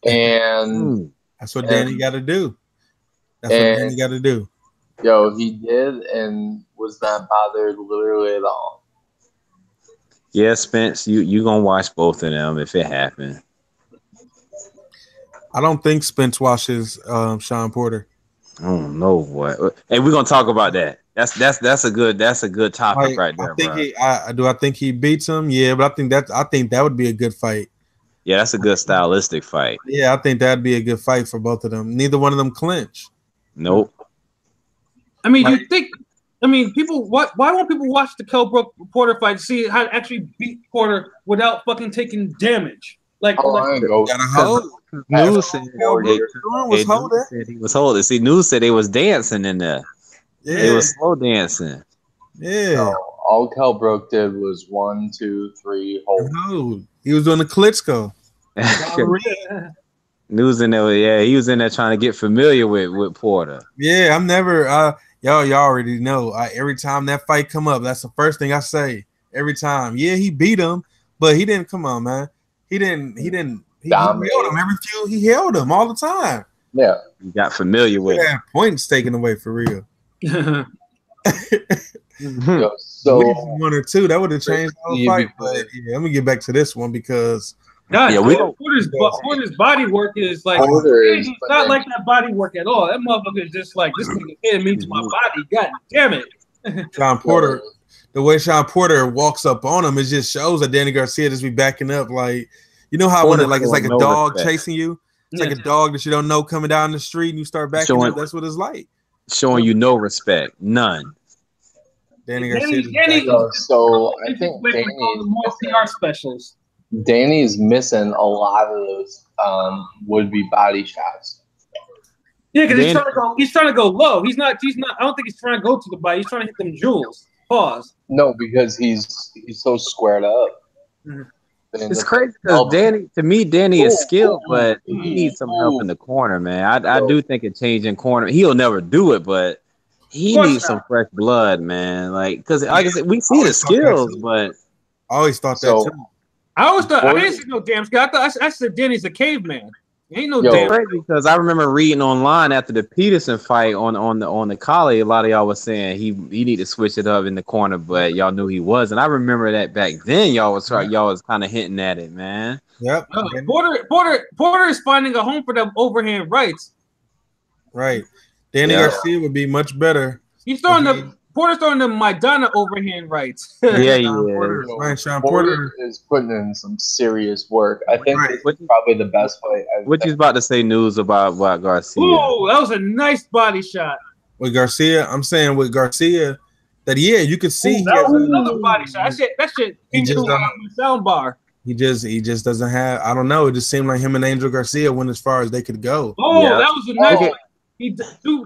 And that's what Danny got to do. That's what Danny got to do. Yo, he did and was not bothered literally at all. Yeah, Spence, you gonna watch both of them if it happened. I don't think Spence watches Sean Porter. I don't know what. Hey, we're gonna talk about that. That's a good topic right there, bro. I think he beats him? Yeah, but I think that would be a good fight. Yeah, that's a good stylistic fight. Yeah, I think that'd be a good fight for both of them. Neither one of them clinch. Nope. I mean, do you think? I mean, people. Why won't people watch the Kell Brook Porter fight to see how to actually beat Porter without fucking taking damage? Like, News said he was holding. See, News said they was dancing in there. Yeah. They was slow dancing. Yeah. So all Kell Brook did was 1, 2, 3 hold. No, he was doing the Klitschko. News in there. Yeah, he was in there trying to get familiar with Porter. Yeah, I'm never. Y'all already know. Every time that fight come up, that's the first thing I say. Every time. Yeah, he beat him, but he didn't. Come on, man. He didn't. He held him every few. He held him all the time. Yeah, he got familiar with. Yeah, points taken away for real. So 1 or 2 that would have changed the whole fight. But yeah, let me get back to this one because Porter's body work is like it's not like that body work at all. That motherfucker is just like this nigga hitting me to my body. God damn it. Sean Porter, the way Sean Porter walks up on him, it just shows that Danny Garcia just be backing up. Like, you know how when it's like a dog chasing you? It's like a dog that you don't know coming down the street and you start backing up. That's what it's like. Showing you no respect. None. Danny Garcia. So I think more PR specials. Danny's missing a lot of those would-be body shots. Yeah, because he's trying to go low. He's not. I don't think he's trying to go to the body. He's trying to hit them jewels. Pause. No, because he's so squared up. Mm-hmm. It's crazy because Danny is skilled, but he needs some help in the corner, man. I do think a change in corner. He'll never do it, but he needs some fresh blood, man. Like, because like I said, we see the skills, but I always thought that too. I always thought I didn't see no damn skill. I said Danny's a caveman. Ain't no damn. Crazy because I remember reading online after the Peterson fight on the collie, a lot of y'all was saying he need to switch it up in the corner, but y'all knew he was, and I remember that back then y'all was kind of hinting at it, man. Yep. Porter is finding a home for them overhand rights. Right. Danny Garcia would be much better. He's throwing Porter's throwing the Maidana overhand rights. Sean Porter is putting in some serious work. I think it's probably the best fight. What you about to say news about Garcia? Oh, that was a nice body shot. With Garcia, I'm saying with Garcia that you could see that was another body shot. That shit he just on the sound bar. He just doesn't have. I don't know. It just seemed like him and Angel Garcia went as far as they could go. Oh, that was a nice one. He did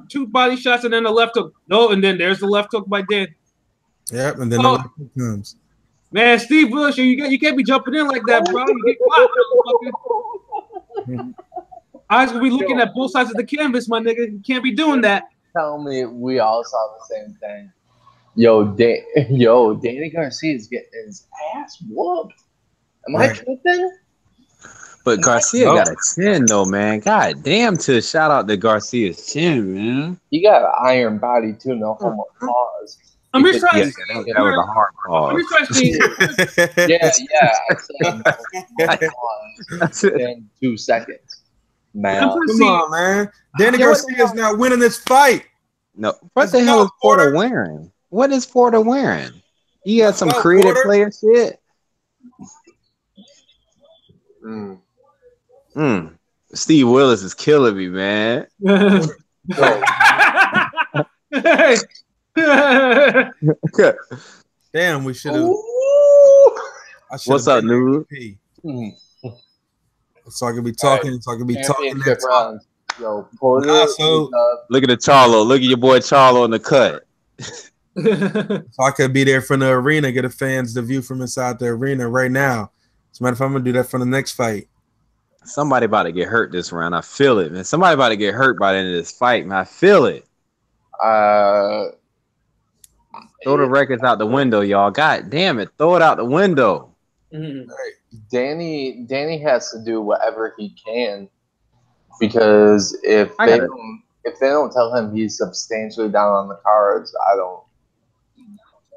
two body shots and then the left hook. No, and then there's the left hook by Dan. Yep, and then the left hook comes. Man, Steve Willis, you can't be jumping in like that, bro. You get caught. Eyes will be looking at both sides of the canvas, my nigga. You can't be doing that. Tell me we all saw the same thing. Danny Garcia is getting his ass whooped. Am I tripping? But Garcia got a chin, though, man. God damn, to shout out to Garcia's chin, man. He got an iron body, too. No homo pause. I'm just trying to see. That was a hard pause. I'm just trying to see. In 2 seconds. Man. Come on, man. Danny Garcia's not winning this fight. No. What the hell is Porter wearing? What is Porter wearing? You got some creative player shit? Steve Willis is killing me, man. Damn, we should have. What's up, dude? So I could be talking. Right. So I could be talking. That round. Yo, Porter. So look at the Charlo. Look at your boy Charlo in the cut. So I could be there from the arena, get the fans the view from inside the arena right now. As a matter of fact, I'm gonna do that for the next fight. Somebody about to get hurt this round. I feel it, man. Somebody about to get hurt by the end of this fight, man. I feel it. Throw the records out the window, y'all. God damn it. Throw it out the window. Danny has to do whatever he can, because if they don't tell him he's substantially down on the cards, I don't.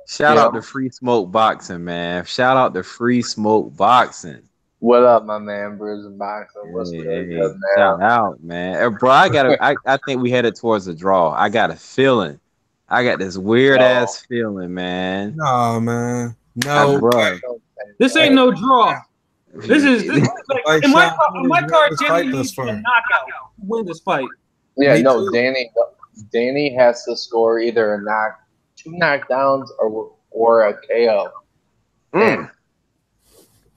Shout out to Free Smoke Boxing, man. Shout out to Free Smoke Boxing. What up, my man, Brisbane Boxing? What's good, man? Shout out, man. Bro, I think we headed towards a draw. I got a feeling. I got this weird ass feeling, man. No, man. No, bro. This ain't no draw. This is like, in my card, Danny needs to knock out to win this fight. Yeah, no, Danny has to score either two knockdowns or a KO.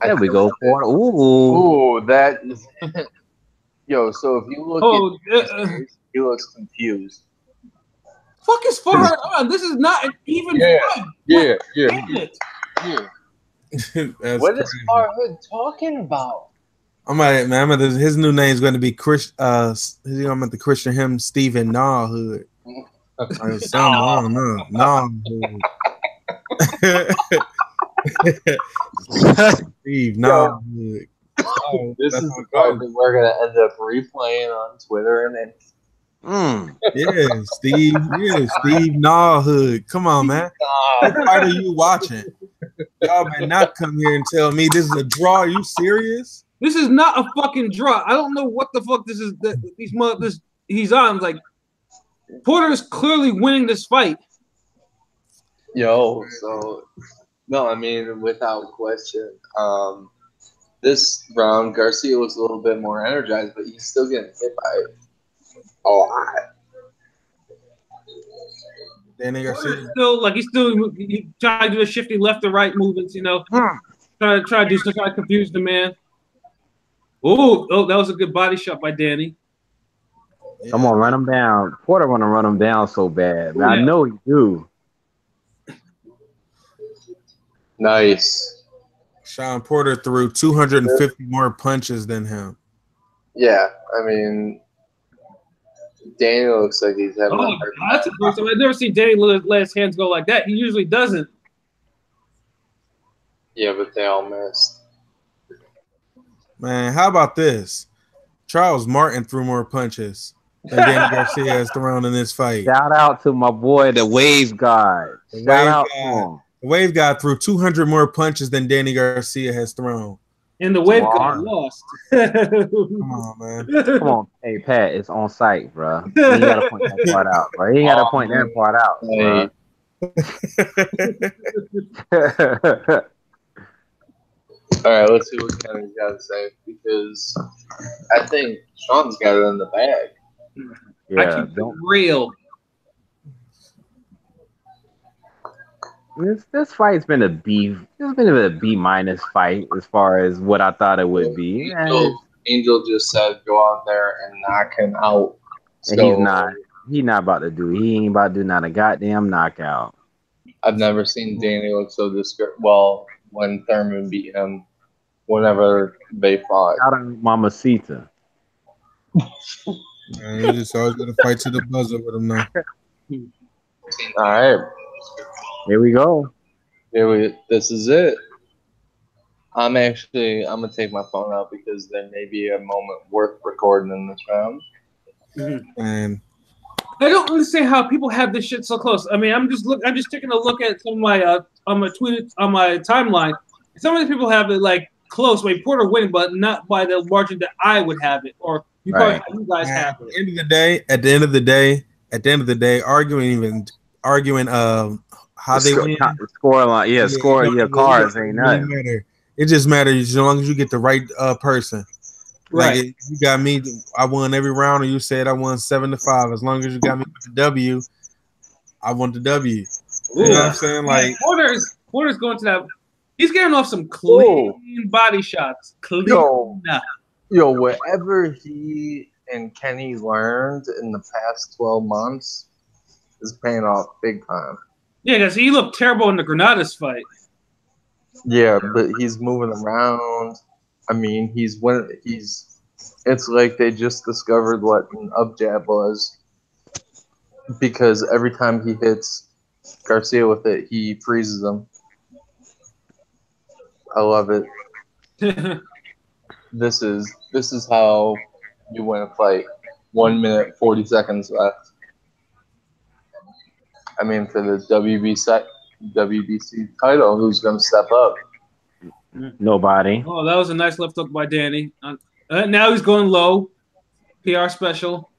There we go. Ooh, that is. Yo, so if you look at he looks confused. Fuck his forehead on. This is not an even fight. Yeah. What is Farhood talking about? His new name is going to be Chris. I'm at the Christian him Stephen Gnawhood. Steve Gnawhood. This is the part that we're gonna end up replaying on Twitter and. Steve Gnawhood. Come on, man. What fight are you watching? Y'all may not come here and tell me this is a draw. Are you serious? This is not a fucking draw. I don't know what the fuck this is. He's on. Like, Porter is clearly winning this fight. Yo, so no, I mean without question. This round Garcia was a little bit more energized, but he's still getting hit by a lot. Danny Garcia he's still trying to do the shifty left to right movements, trying to confuse the man. Oh, that was a good body shot by Danny. Come on, run him down. Porter want to run him down so bad, man. I know he do. Nice. Sean Porter threw 250 more punches than him. Yeah, I mean, Danny looks like he's having. Oh, that's the first time I've never seen Danny let his hands go like that. He usually doesn't. Yeah, but they all missed. Man, how about this? Charles Martin threw more punches than Danny Garcia has thrown in this fight. Shout out to my boy, the Wave God. Shout out to him. The Wave God threw 200 more punches than Danny Garcia has thrown. And the Wave God lost. Come on, man. Come on. Hey, Pat, it's on site, bro. You ain't got to point that part out, bro. You ain't got to point that part out, bro. All right, let's see what Kenny's got to say, because I think Sean's got it in the bag. Yeah, I keep it real. This fight's been a B. It's been a B minus fight as far as what I thought it would be. Angel just said go out there and knock him out. So, he's not. He's not about to do. He ain't about to do not a goddamn knockout. I've never seen Danny look so discouraged. Well, when Thurman beat him, whenever they fought. Shout out Mamacita. Man, you just always gonna fight to the buzzer with him now. All right. Here we go. This is it. I'm gonna take my phone out because there may be a moment worth recording in this round. And I don't understand how people have this shit so close. I mean, I'm just taking a look at some of my on my timeline. Some of the people have it like close, like Porter winning, but not by the margin that I would have it, or you guys have it. At the end of the day, arguing how they win. Score line, cards ain't nothing. It just matters as long as you get the right person. Like Right. you got me, I won every round, and you said I won 7-5. As long as you got me with the W, I want the W. You know what I'm saying? Man, Like, Porter's going to that. He's getting off some Oh. clean body shots. Clean. Yo, whatever he and Kenny learned in the past 12 months is paying off big time. Yeah, because he looked terrible in the Granadas fight. Yeah, but he's moving around. I mean, it's like they just discovered what an up jab was, because every time he hits Garcia with it, he freezes him. I love it. This is how you win a fight. 1 minute 40 seconds left. I mean, for the WBC title, who's going to step up? Nobody. Oh, that was a nice left hook by Danny. Now he's going low. PR special.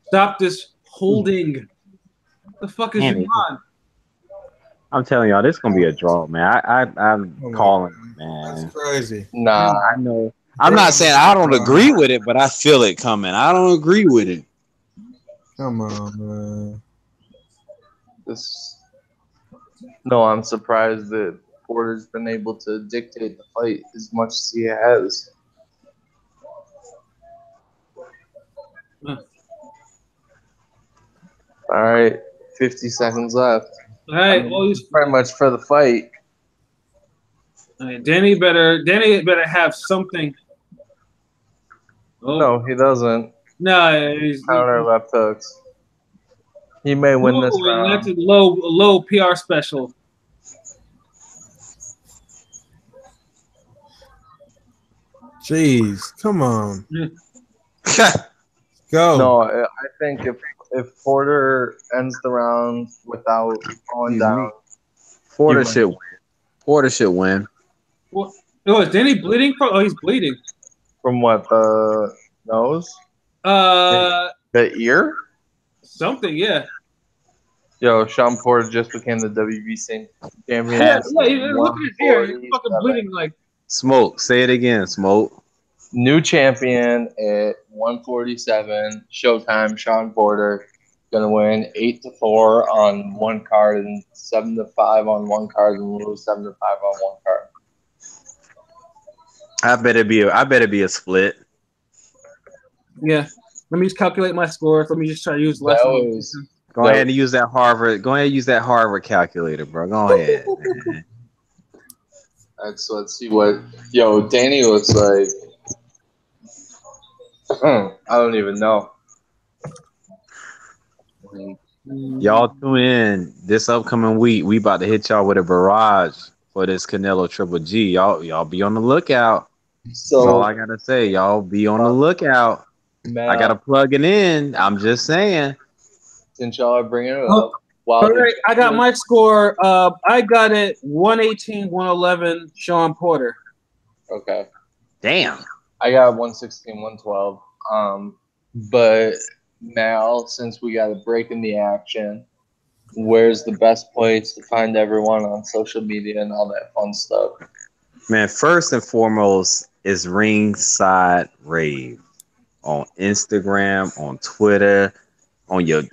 Stop this holding. What the fuck is Danny. you on? I'm telling y'all, this is gonna be a draw, man. I'm calling, man. that's crazy. Nah. I know. I'm not saying I don't agree with it, but I feel it coming. I don't agree with it. Come on, man. No, I'm surprised that Porter's been able to dictate the fight as much as he has. All right, 50 seconds left. All right, well, he's pretty much for the fight. All right, Danny better have something. Oh. No, he doesn't. No, he's counter left hooks. He may win this round. That's a low PR special. Jeez, come on. Go. No, I think if Porter ends the round without going down, Porter should win. What? Oh, is Danny bleeding from? Oh, he's bleeding. From what, the nose? The ear? Something, yeah. Yo, Sean Porter just became the WBC champion. Yeah, look at his ear. He's fucking bleeding like. Smoke. Say it again, Smoke. New champion at 147. Showtime. Sean Porter gonna win 8-4 on one card and 7-5 on one card and lose 7-5 on one card. I better be a split. Yeah. Let me just calculate my scores. Let me just try to use less. Go ahead and use that Harvard. Go ahead and use that Harvard calculator, bro. Go ahead. Let's see what. Yo, Danny looks like. I don't even know. Y'all tune in this upcoming week. We about to hit y'all with a barrage for this Canelo Triple G. Y'all be on the lookout. So that's all I gotta say. Y'all be on the lookout. Man, I gotta plug it in. I'm just saying. Since y'all are bringing it up. All right, I got my score. I got it 118-111. Sean Porter. Okay. Damn. I got 116-112. But now, since we got a break in the action, where's the best place to find everyone on social media and all that fun stuff? Man, first and foremost is Ringside Rave on Instagram, on Twitter, on your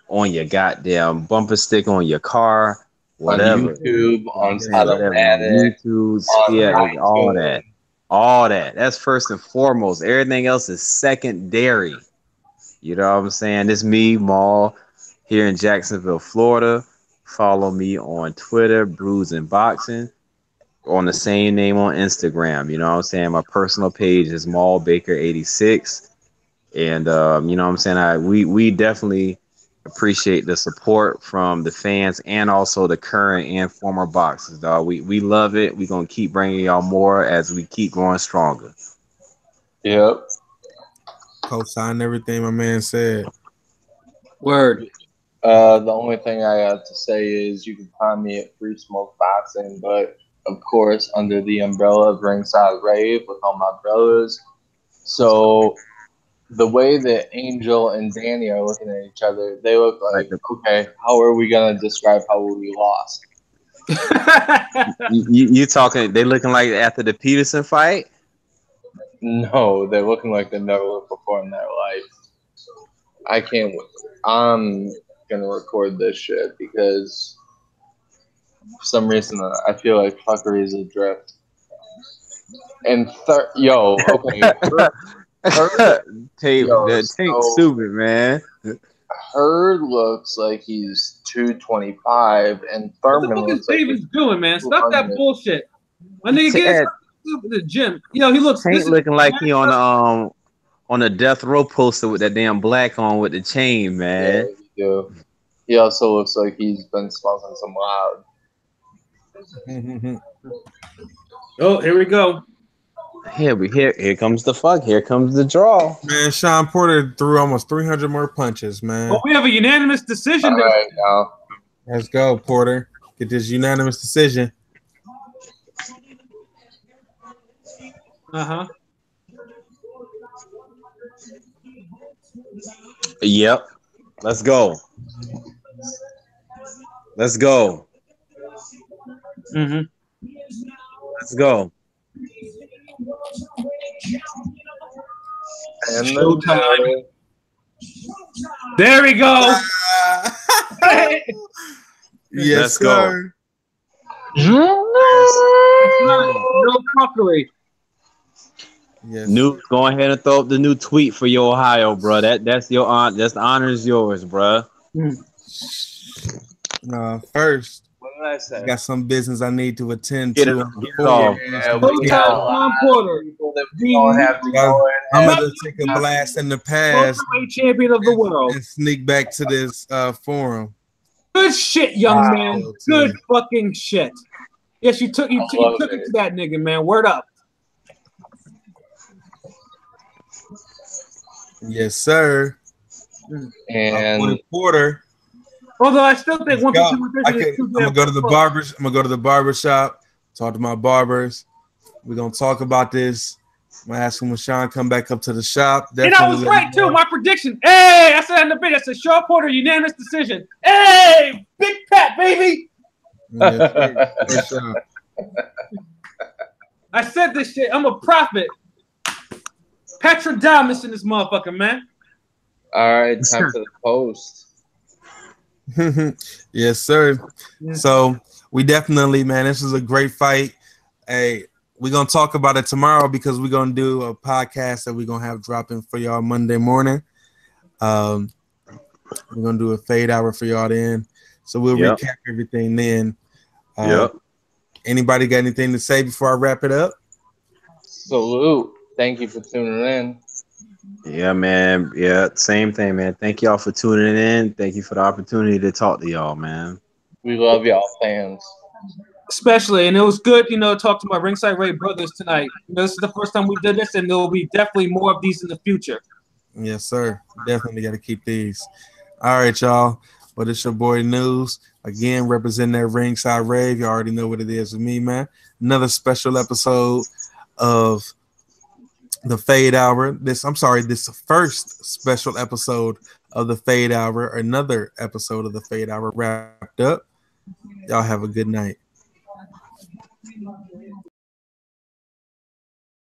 goddamn bumper sticker on your car, whatever. On YouTube, on YouTube, yeah, all that. That's first and foremost. Everything else is secondary. You know what I'm saying? It's me, Maul, here in Jacksonville, Florida. Follow me on Twitter, Brews and Boxing, on the same name on Instagram. You know what I'm saying? My personal page is Maul Baker 86. And you know what I'm saying? We definitely appreciate the support from the fans and also the current and former boxers, dog. We love it. We're going to keep bringing y'all more as we keep growing stronger. Yep. Co-sign everything my man said. Word. The only thing I have to say is you can find me at Free Smoke Boxing, but of course under the umbrella of Ringside Rave with all my brothers. So the way that Angel and Danny are looking at each other, they look like, okay, how are we going to describe how we lost? you talking, they looking like after the Peterson fight? No, they're looking like they've never looked before in their life. I can't. I'm gonna record this shit because for some reason I feel like fuckery is adrift. And okay, Tape, that tape, stupid, man. Hurd looks like he's 225, and Thurman what the fuck looks is like Davis doing, man? Stop that bullshit. My nigga, Ted- to the gym. Yo, he looks. Ain't looking like he on a death row poster with that damn black on with the chain, man. Yeah, he do. He also looks like he's been smoking some loud. Oh, here we go. Here comes the fuck. Here comes the draw. Man, Sean Porter threw almost 300 more punches, man. Well, we have a unanimous decision. All right, now. Let's go, Porter. Get this unanimous decision. Uh-huh. Yep. Let's go. Let's go. Mm-hmm. Let's go. And Showtime. There we go. Yes, Let's sir. No fuckery. Yes. Go ahead and throw up the new tweet for your Ohio, bro. That's your that's the honor is yours, bro. First, what did I say? I got some business I need to attend Get to. it off. Porter. I'm gonna take a blast in the past champion of the world and sneak back to this forum. Good shit, young man. Good fucking shit. Yes, you took it to that nigga, man. Word up. Yes, sir. And Porter. Although I still think I'm gonna go to the barbers. I'm gonna go to the barber shop. Talk to my barbers. We're gonna talk about this. I'm gonna ask him when Sean come back up to the shop. And I was right too. My prediction. Hey, I said in the video. I said Sean Porter unanimous decision. Hey, big Pat, baby. Yes, sir. I said this shit. I'm a prophet. Petradamus in this motherfucker, man. all right, time for the post. Yes, sir. So we definitely, man, this is a great fight. Hey, we're gonna talk about it tomorrow because we're gonna do a podcast that we're gonna have dropping for y'all Monday morning. We're gonna do a fade hour for y'all then. So we'll recap everything then. Anybody got anything to say before I wrap it up? Salute. Thank you for tuning in. Yeah, man. Yeah, same thing, man. Thank y'all for tuning in. Thank you for the opportunity to talk to y'all, man. We love y'all fans. Especially, and it was good, talk to my Ringside Ray brothers tonight. This is the first time we did this, and there will be definitely more of these in the future. Yes, sir. Definitely got to keep these. All right, y'all. But it's your boy News. Again, representing that Ringside Rave. You already know what it is with me, man. Another special episode of the Fade Hour. This first special episode of the Fade Hour. Another episode of the Fade Hour wrapped up. Y'all have a good night.